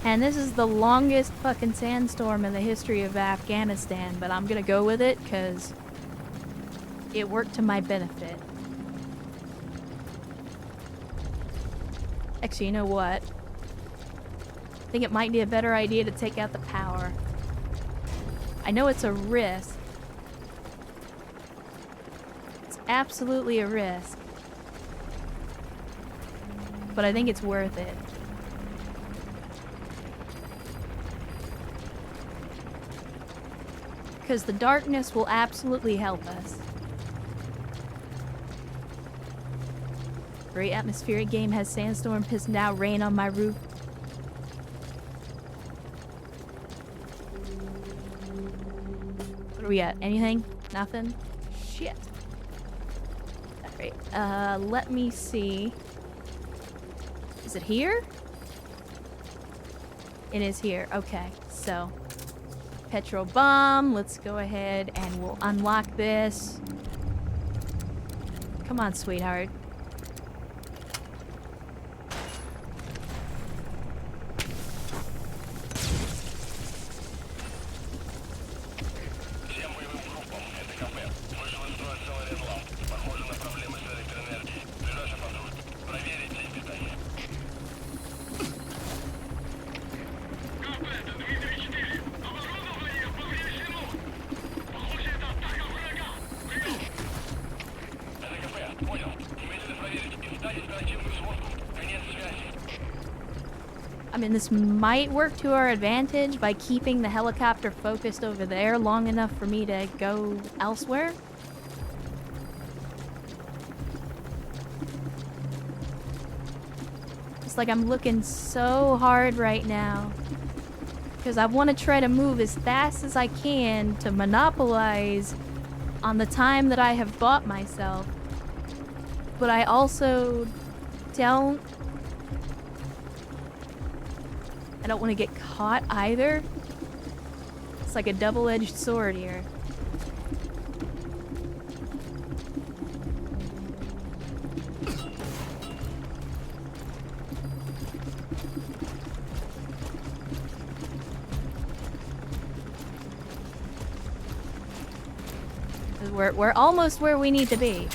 And this is the longest fucking sandstorm in the history of Afghanistan, but I'm gonna go with it because it worked to my benefit. Actually, you know what? I think it might be a better idea to take out the power. I know it's a risk. It's absolutely a risk. But I think it's worth it. Because the darkness will absolutely help us. Great atmospheric game has sandstorm piss now rain on my roof. What do we got? Anything? Nothing? Shit. Alright, let me see. Is it here? It is here. Okay, so petrol bomb. Let's go ahead and we'll unlock this. Come on, sweetheart. I mean, this might work to our advantage by keeping the helicopter focused over there long enough for me to go elsewhere. It's like I'm looking so hard right now because I want to try to move as fast as I can to monopolize on the time that I have bought myself. But I also don't want to get caught either. It's like a double-edged sword here. We're almost where we need to be.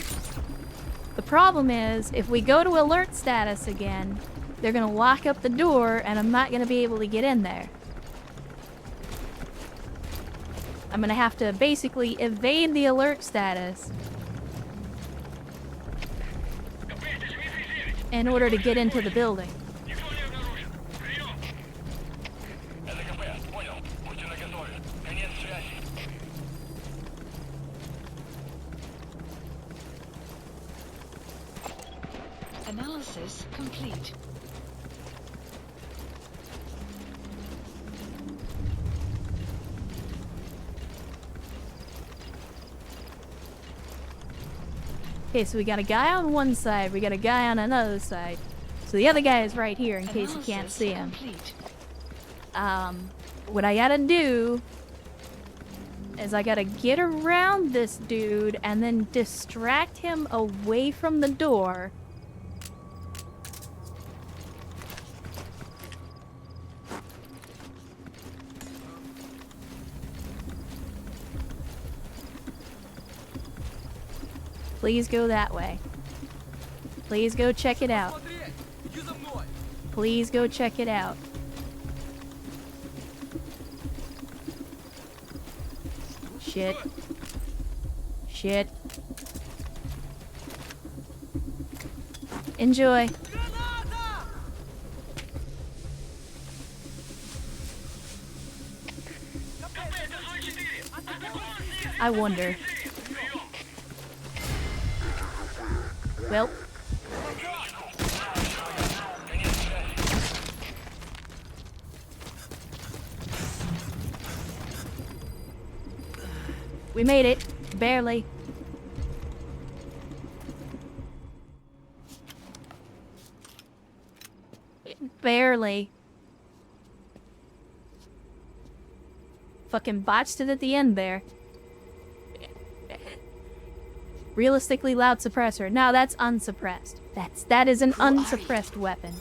The problem is, if we go to alert status again, they're gonna lock up the door and I'm not gonna be able to get in there. I'm gonna have to basically evade the alert status in order to get into the building. Analysis complete. Okay, so we got a guy on one side, we got a guy on another side. So the other guy is right here in case you can't see him. What I gotta do is I gotta get around this dude and then distract him away from the door. Please go that way. Please go check it out. Please go check it out. Shit. Shit. Enjoy. I wonder. Well. We made it. Barely. Barely. Fucking botched it at the end there. Realistically loud suppressor. No, that's unsuppressed. That is an unsuppressed weapon.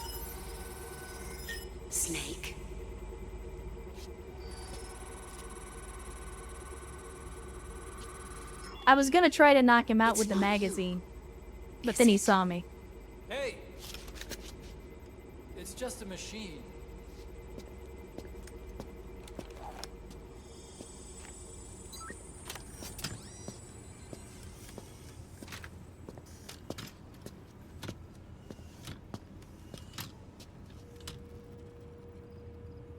Snake. I was gonna try to knock him out with the magazine, but then he saw me. Hey! It's just a machine.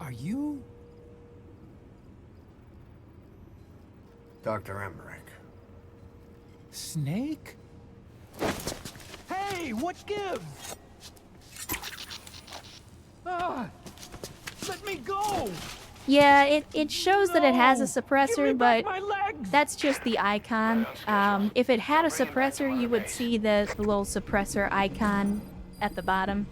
Are you? Dr. Emmerich. Snake? Hey, what gives? Ah! Let me go! Yeah, it shows that it has a No! Give me suppressor, back but my legs! that's just the icon. If it had a suppressor, you would see the little suppressor icon at the bottom.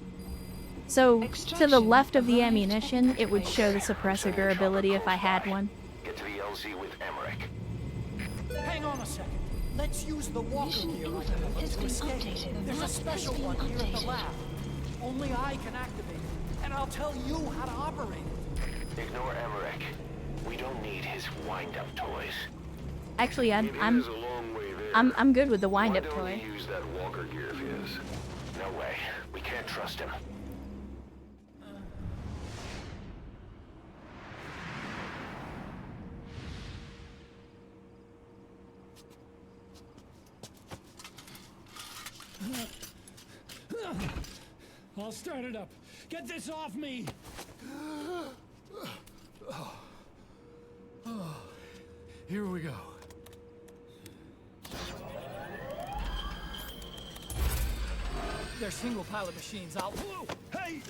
So, to the left of the ammunition, it would show the suppressor durability if I had one. Get to the LZ with Emmerich. Hang on a second. Let's use the walker Mission gear I info developed has to been escape. updated. There's The a map special has been one here at the updated. lab. Only I can activate it, and I'll tell you how to operate it. Ignore Emmerich. We don't need his wind-up toys. Actually, It is a long way there. I'm good with the wind-up Why don't toy. you use that walker gear of his? No way. We can't trust him. I'll start it up. Get this off me! Here we go. They're single pilot machines. I'll. Whoa! Hey!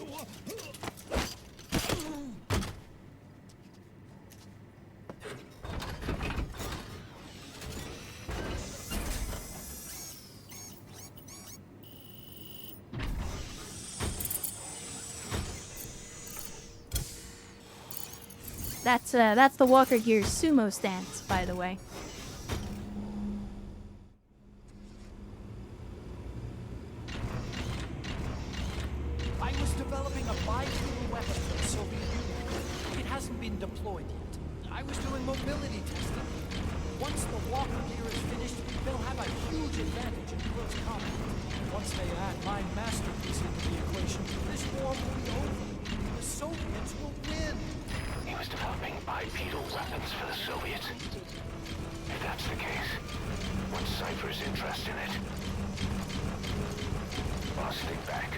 That's the Walker Gear's sumo stance, by the way. I was developing a bi-fuel weapon for the Soviet Union. It hasn't been deployed yet. I was doing mobility testing. Once the walker gear is finished, they'll have a huge advantage in close combat. Once they add my masterpiece into the equation, this war will be over. The Soviets will win. He was developing bipedal weapons for the Soviets. If that's the case, what's Cypher's interest in it? Boss, think back.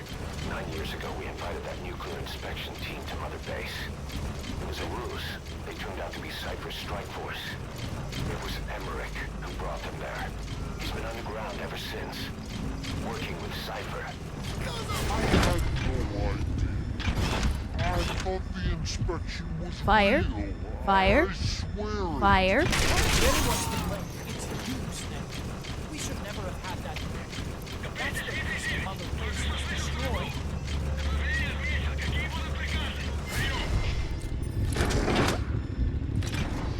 9 years ago, we invited that nuclear inspection team to Mother Base. It was a ruse. They turned out to be Cypher's strike force. It was Emmerich who brought them there. He's been underground ever since, working with Cypher. I had no idea. I thought the inspection was Fire. real. Fire. I swear it. Fire. Really wants to blame. It's the use now. We should never have had that. That's the reason Mother Base was destroyed.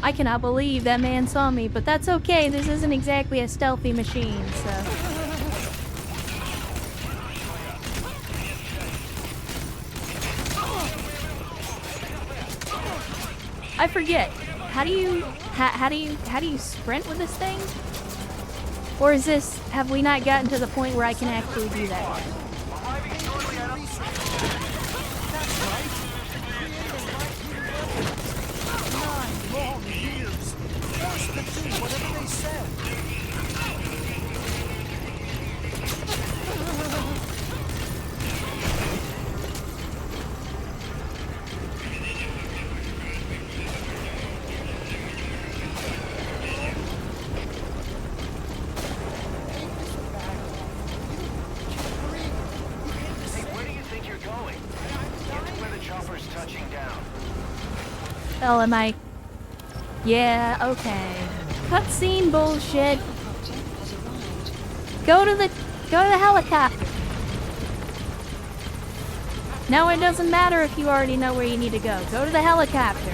I cannot believe that man saw me, but that's okay. This isn't exactly a stealthy machine, so. I forget. How do you sprint with this thing? Or is this, have we not gotten to the point where I can actually do that yet? That's right. Creating 9 long years. Forced to do whatever they said. Hey, where do you think you're going? Get to where the chopper's touching down. Hell am I? Yeah, okay. Cutscene bullshit. Go to the helicopter. No, it doesn't matter if you already know where you need to go. Go to the helicopter.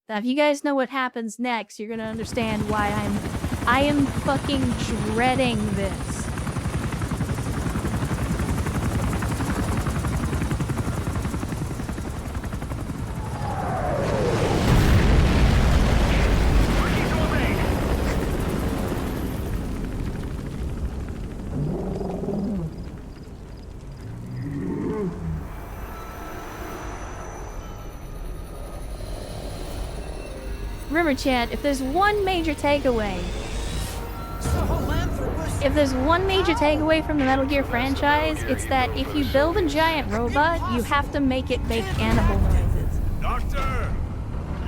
Now, if you guys know what happens next, you're gonna understand why I am fucking dreading this. Remember, chat, if there's one major takeaway, from the Metal Gear franchise, it's that if you build a giant robot, you have to make it make animal noises. Doctor,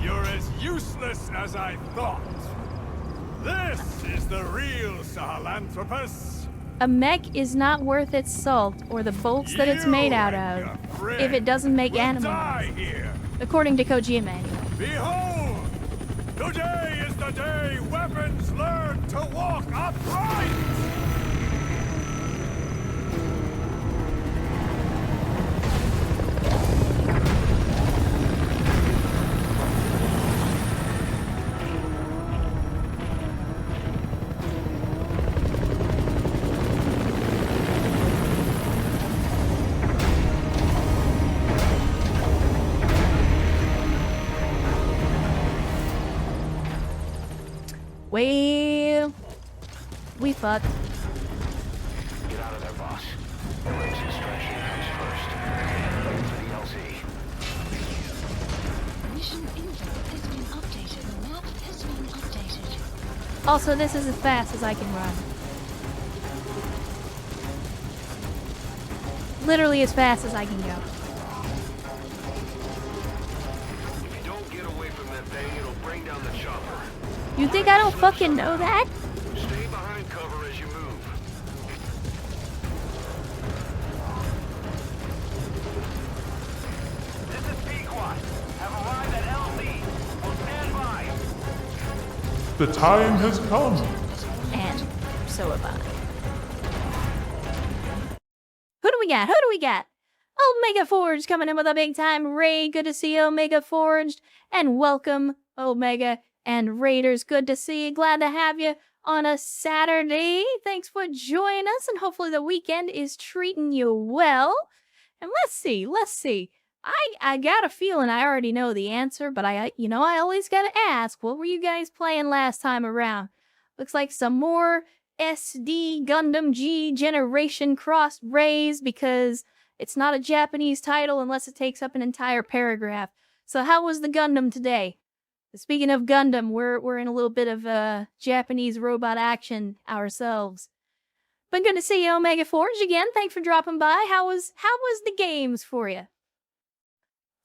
you're as useless as I thought. This is the real Sahelanthropus. A mech is not worth its salt or the bolts that it's made out of if it doesn't make animal noise. Here. According to Kojima, anyway. Behold! Today is the day weapons learn to walk upright! Well, we fucked. Get out of there, boss. Emmerich extraction comes first. Wait for the LZ. Mission info has been updated. The map has been updated. Also, this is as fast as I can run. Literally as fast as I can go. If you don't get away from that thing, it'll bring down the chopper. You think I don't fucking know that? Stay behind cover as you move. This is Pequot. Have arrived at LZ. Will stand by. The time has come. And so have I. Who do we got? Who do we got? Omega Forged coming in with a big time raid. Good to see you, Omega Forged. And welcome, Omega and Raiders. Good to see you. Glad to have you on a Saturday. Thanks for joining us, and hopefully the weekend is treating you well. And let's see. I got a feeling I already know the answer, but I always gotta ask, what were you guys playing last time around? Looks like some more SD Gundam G Generation Cross Rays, because it's not a Japanese title unless it takes up an entire paragraph. So how was the Gundam today? Speaking of Gundam, we're in a little bit of Japanese robot action ourselves. But good to see you, Omega Forge, again. Thanks for dropping by. How was the games for you?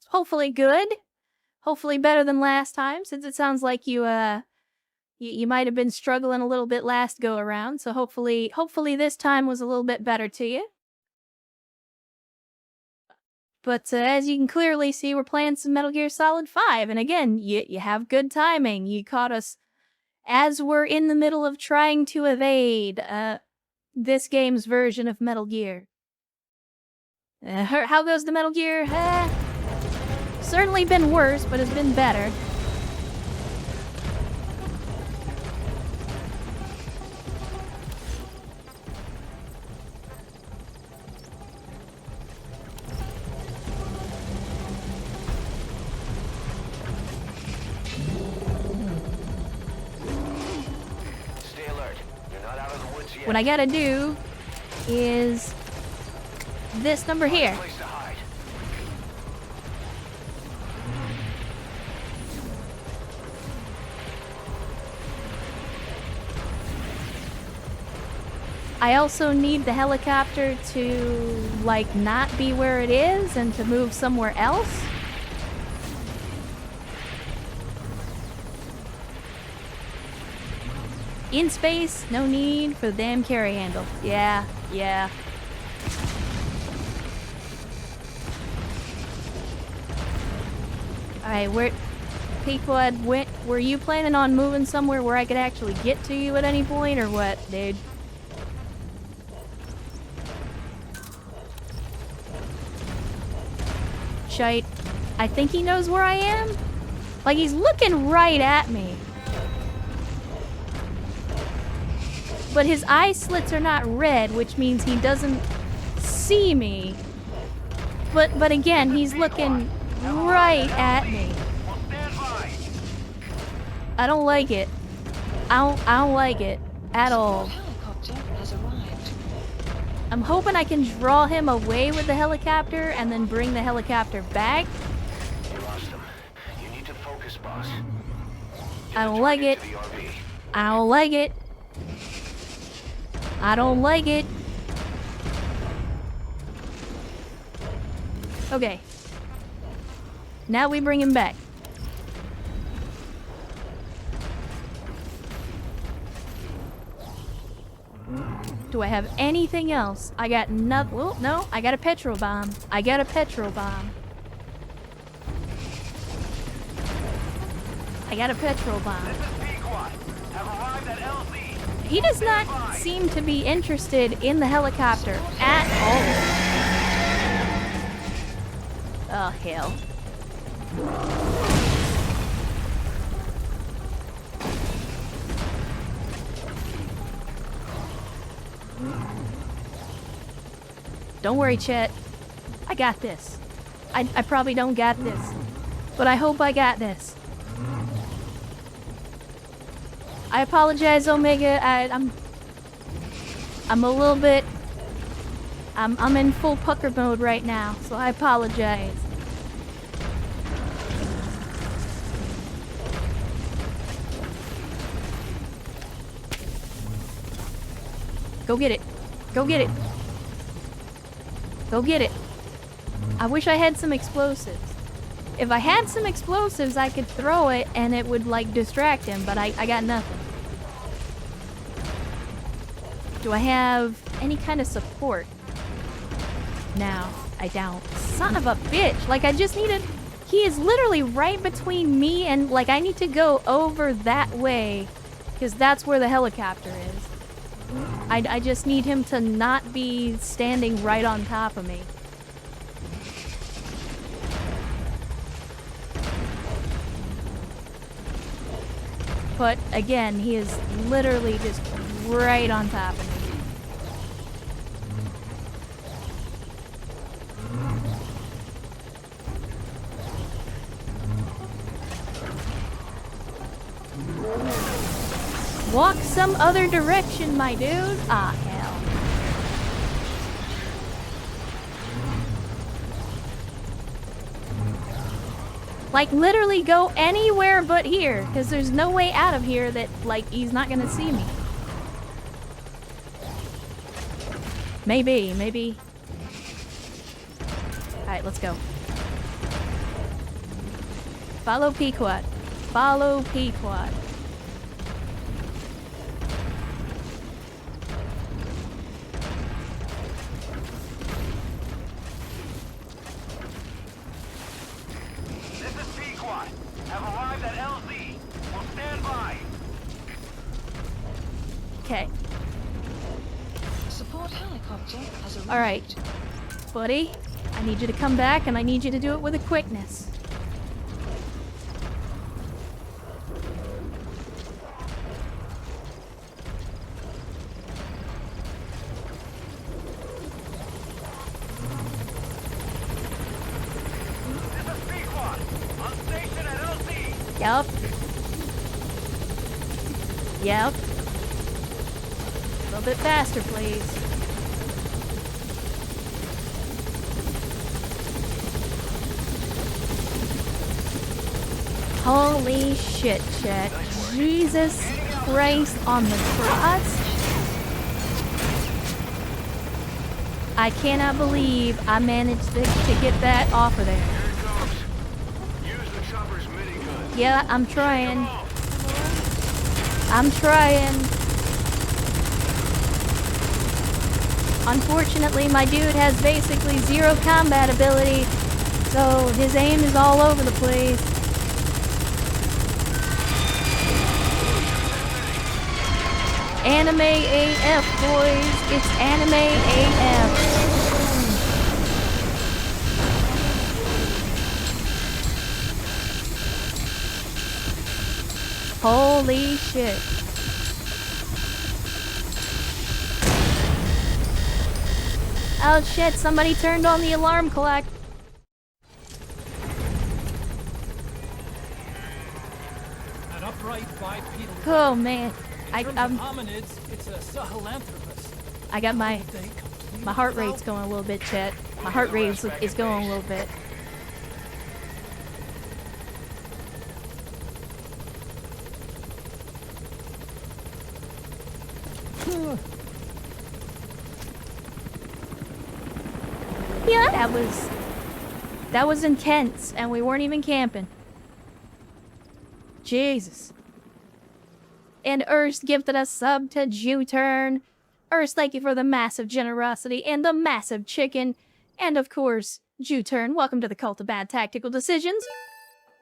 Hopefully good. Hopefully better than last time, since it sounds like you might have been struggling a little bit last go around. So hopefully this time was a little bit better to you. But as you can clearly see, we're playing some Metal Gear Solid 5. And again, you have good timing. You caught us as we're in the middle of trying to evade this game's version of Metal Gear. How goes the Metal Gear? Certainly been worse, but it's been better. What I gotta do is this number here. I also need the helicopter to, like, not be where it is and to move somewhere else. In space, no need for the damn carry handle. Yeah. Alright, Pequod, were you planning on moving somewhere where I could actually get to you at any point, or what, dude? Shite. I think he knows where I am? Like, he's looking right at me. But his eye slits are not red, which means he doesn't see me. But again, he's looking right at me. I don't like it. I don't like it at all. Helicopter has arrived. I'm hoping I can draw him away with the helicopter and then bring the helicopter back. You lost him. You need to focus, boss. I don't like it. I don't like it. I don't like it. Okay. Now we bring him back. Do I have anything else? I got nothing. Well, no, I got a petrol bomb. I got a petrol bomb. I got a petrol bomb. He does not seem to be interested in the helicopter at all. Oh, hell. Don't worry, Chet. I got this. I probably don't got this, but I hope I got this. I apologize, Omega. I'm a little bit. I'm in full pucker mode right now, so I apologize. Go get it. Go get it. Go get it. I wish I had some explosives. If I had some explosives, I could throw it and it would, like, distract him, but I got nothing. Do I have any kind of support? No, I don't. Son of a bitch. Like, I just needed... He is literally right between me and, like, I need to go over that way, because that's where the helicopter is. I just need him to not be standing right on top of me. But again, he is literally just right on top of me. Walk some other direction, my dude. Ah, hell. Like, literally go anywhere but here, because there's no way out of here that, like, he's not gonna see me. Maybe. Alright, let's go. Follow Pequod. Follow Pequod. Okay. Support helicopter has arrived. All right, buddy. I need you to come back, and I need you to do it with a quickness. This is Pequod. On station at LZ. Yep. Yep. A little bit faster, please. Holy shit, Chet. Jesus Christ on the cross. I cannot believe I managed to get that off of there. Here it comes. Use the chopper's minigun. Yeah, I'm trying. I'm trying. Unfortunately, my dude has basically zero combat ability, so his aim is all over the place. Anime AF, boys. It's anime AF. Holy shit. Oh shit, somebody turned on the alarm clock. An upright bipedal. Oh man. In terms of hominids, it's a sahelanthropus. I got my They completely heart rate's without- going a little bit, Chet. My heart rate is going a little bit. Yeah, that was intense, and we weren't even camping. Jesus. And Ernst gifted a sub to Juturn. Urs, thank you for the massive generosity and the massive chicken. And of course, Ju-Turn, welcome to the Cult of Bad Tactical Decisions.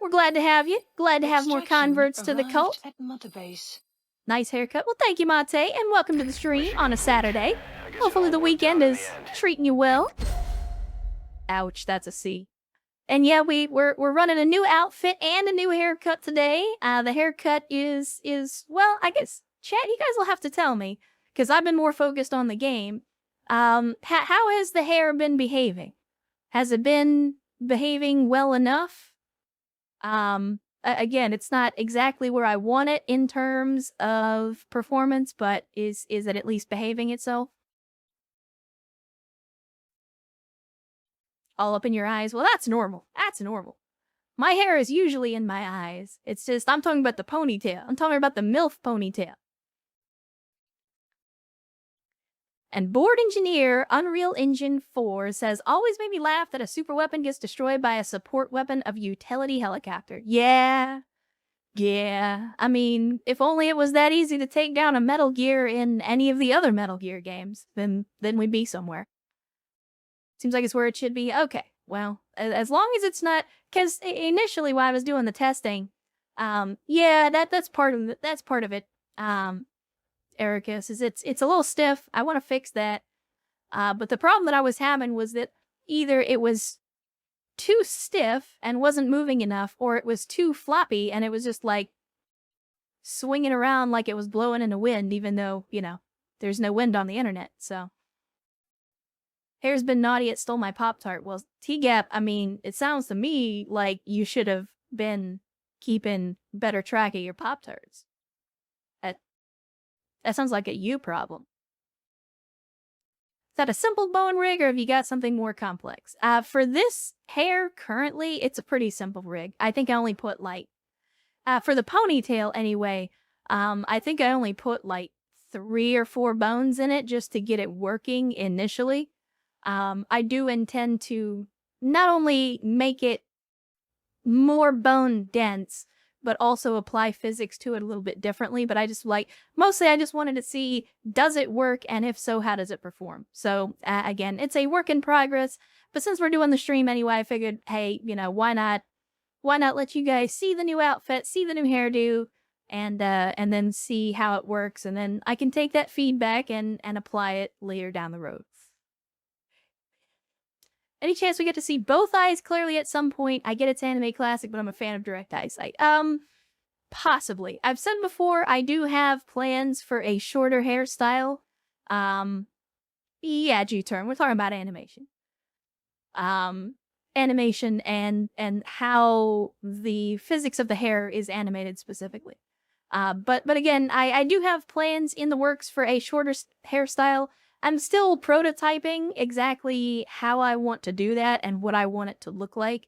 We're glad to have you. Glad to have more Extraction converts to the arrived cult. At Mother Base. Nice haircut. Well, thank you, Mate, and welcome to the stream on a Saturday. Hopefully the weekend is treating you well. Ouch, that's a C. And yeah, we're running a new outfit and a new haircut today. The haircut is well, I guess, chat, you guys will have to tell me, because I've been more focused on the game. How has the hair been behaving? Has it been behaving well enough? Again, it's not exactly where I want it in terms of performance, but is it at least behaving itself? All up in your eyes? Well, that's normal. That's normal. My hair is usually in my eyes. It's just, I'm talking about the ponytail. I'm talking about the MILF ponytail. And Board Engineer Unreal Engine 4 says, always made me laugh that a super weapon gets destroyed by a support weapon of utility helicopter. Yeah. I mean, if only it was that easy to take down a Metal Gear in any of the other Metal Gear games, then we'd be somewhere. Seems like it's where it should be. Okay, well, as long as it's not, because initially while I was doing the testing, yeah, that's part of it. Ericus, is it's a little stiff. I want to fix that. But the problem that I was having was that either it was too stiff and wasn't moving enough, or it was too floppy and it was just like swinging around like it was blowing in the wind, even though, you know, there's no wind on the internet, so. Hair's been naughty, it stole my Pop-Tart. Well, T-Gap, I mean, it sounds to me like you should have been keeping better track of your Pop-Tarts. That sounds like a you problem. Is that a simple bone rig, or have you got something more complex? For this hair, currently, it's a pretty simple rig. I think I only put, like... for the ponytail, anyway, I think I only put, like, 3 or 4 bones in it just to get it working initially. I do intend to not only make it more bone dense, but also apply physics to it a little bit differently. But I just mostly I just wanted to see, does it work? And if so, how does it perform? So again, it's a work in progress, but since we're doing the stream anyway, I figured, hey, you know, why not let you guys see the new outfit, see the new hairdo, and then see how it works. And then I can take that feedback and apply it later down the road. Any chance we get to see both eyes clearly at some point? I get it's Anime Classic, but I'm a fan of Direct Eyesight. Possibly. I've said before, I do have plans for a shorter hairstyle. Yeah, G-Turn, we're talking about animation. Animation and how the physics of the hair is animated specifically. But again, I do have plans in the works for a shorter hairstyle. I'm still prototyping exactly how I want to do that and what I want it to look like.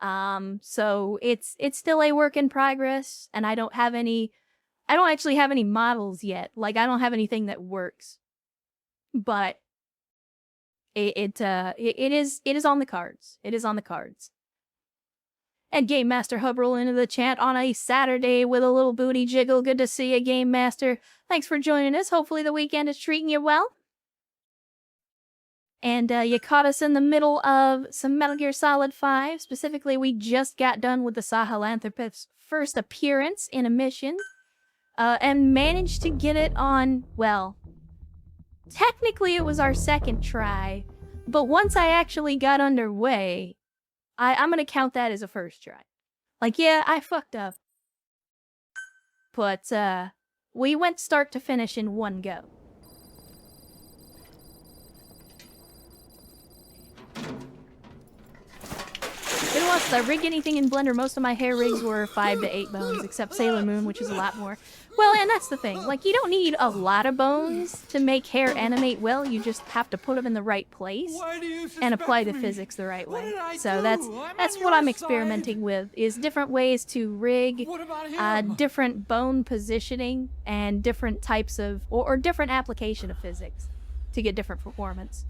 So it's still a work in progress, and I don't actually have any models yet. Like, I don't have anything that works. But it is on the cards. It is on the cards. And Game Master Hub roll into the chat on a Saturday with a little booty jiggle. Good to see you, Game Master. Thanks for joining us. Hopefully the weekend is treating you well. And you caught us in the middle of some Metal Gear Solid 5. Specifically, we just got done with the Sahelanthropus' first appearance in a mission. And managed to get it on, well, technically it was our second try. But once I actually got underway, I'm gonna count that as a first try. Like, yeah, I fucked up. But, we went start to finish in one go. Didn't watch I rig anything in Blender. Most of my hair rigs were 5 to 8 bones, except Sailor Moon, which is a lot more. Well, and that's the thing. Like, you don't need a lot of bones to make hair animate well. You just have to put them in the right place and apply the physics the right way. So that's what I'm experimenting with, is different ways to rig different bone positioning and different types of, or different application of physics to get different performance.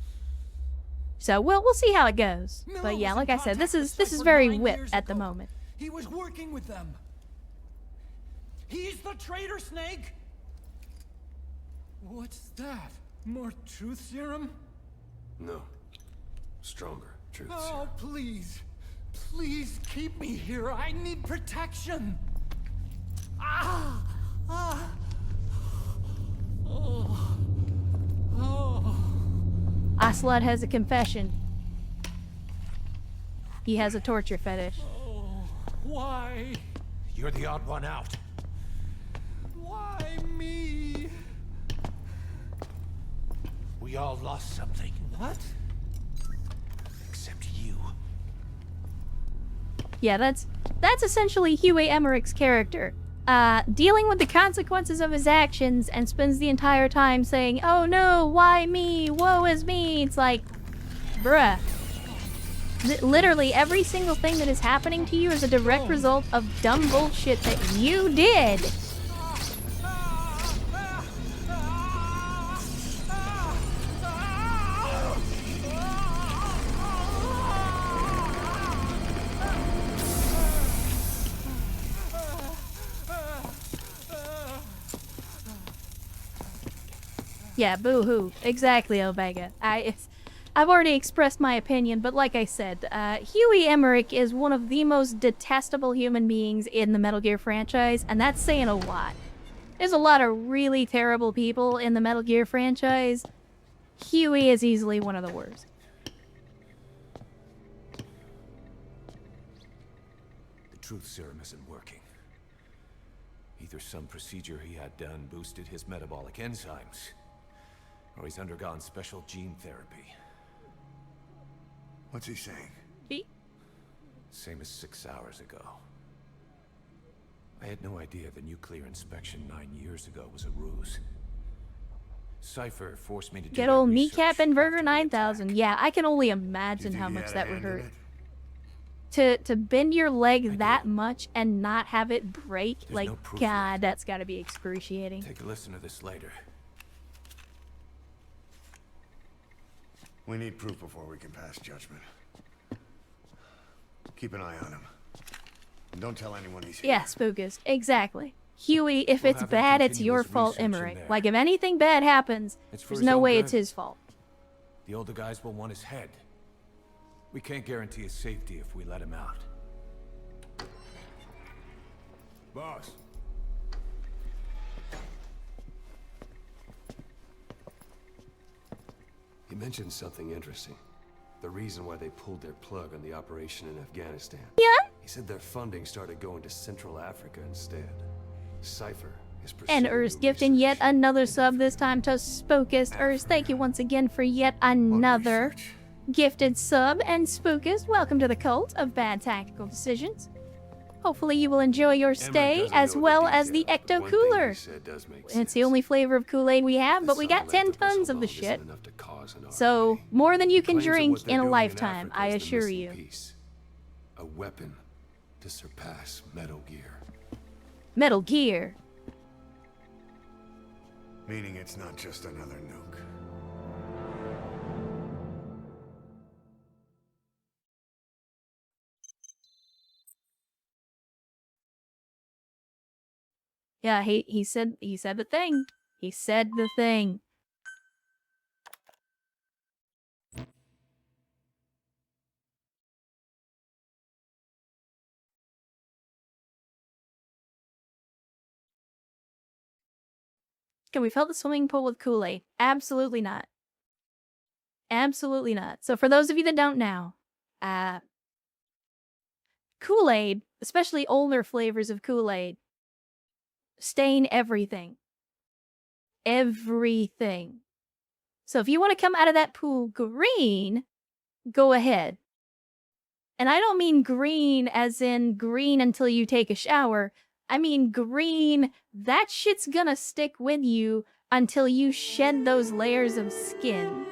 So we'll see how it goes. But yeah, like I said, this is very whip at the moment. He was working with them. He's the traitor, Snake. What's that? More truth serum? No. Stronger truth Oh, serum. please. Please keep me here. I need protection. Ah! Ah! Oh. Oh. Ocelot has a confession. He has a torture fetish. Oh. Why? You're the odd one out. Why me? We all lost something. What? Except you. Yeah, that's essentially Huey Emmerich's character. Dealing with the consequences of his actions and spends the entire time saying, "Oh no, why me? Woe is me." It's like, bruh. Literally every single thing that is happening to you is a direct result of dumb bullshit that you did. Yeah, boo-hoo. Exactly, Omega. I've already expressed my opinion, but like I said, Huey Emmerich is one of the most detestable human beings in the Metal Gear franchise, and that's saying a lot. There's a lot of really terrible people in the Metal Gear franchise. Huey is easily one of the worst. The truth serum isn't working. Either some procedure he had done boosted his metabolic enzymes, or he's undergone special gene therapy. What's he saying? Same as 6 hours ago. I had no idea the nuclear inspection 9 years ago was a ruse. Cypher forced me to do Get their old research Kneecap and Burger after the 9000. attack. Yeah, I can only Do you imagine think how he much had a that would hand in hurt. it? To bend your leg that much and not have it break, There's like, no proof God, yet. that's gotta be excruciating. Take a listen to this later. We need proof before we can pass judgment. Keep an eye on him. And don't tell anyone he's here. Yeah, Spookus. Exactly. Huey, if We'll it's have him bad, it's continue your his fault, research in Emmerich. there. Like, if anything bad happens, It's for there's his no own way good. it's his fault. The older guys will want his head. We can't guarantee his safety if we let him out. Boss. He mentioned something interesting. The reason why they pulled their plug on the operation in Afghanistan. Yeah? He said their funding started going to Central Africa instead. Cypher is And pursuing Urs new gifting yet research. another sub, this time to Spookus. Urs, thank you once again for yet another research? gifted sub. And Spookus, welcome to the cult of bad tactical decisions. Hopefully you will enjoy your stay doesn't as know the well as the details, but Ecto one thing he Cooler. said does make It's the sense. only flavor of Kool-Aid we have, but we got 10 Silent tons of the alone isn't shit. enough to cause an So, army. more than you can Claims that drink what they're in a doing lifetime, Africa I is the assure missing you. piece. A weapon to surpass Metal Gear. Metal Gear. Meaning it's not just another nuke. Yeah, he said the thing. He said the thing. Can we fill the swimming pool with Kool-Aid? Absolutely not. Absolutely not. So for those of you that don't know, Kool-Aid, especially older flavors of Kool-Aid, stain everything. Everything. So if you want to come out of that pool green, go ahead. And I don't mean green as in green until you take a shower. I mean green, that shit's gonna stick with you until you shed those layers of skin.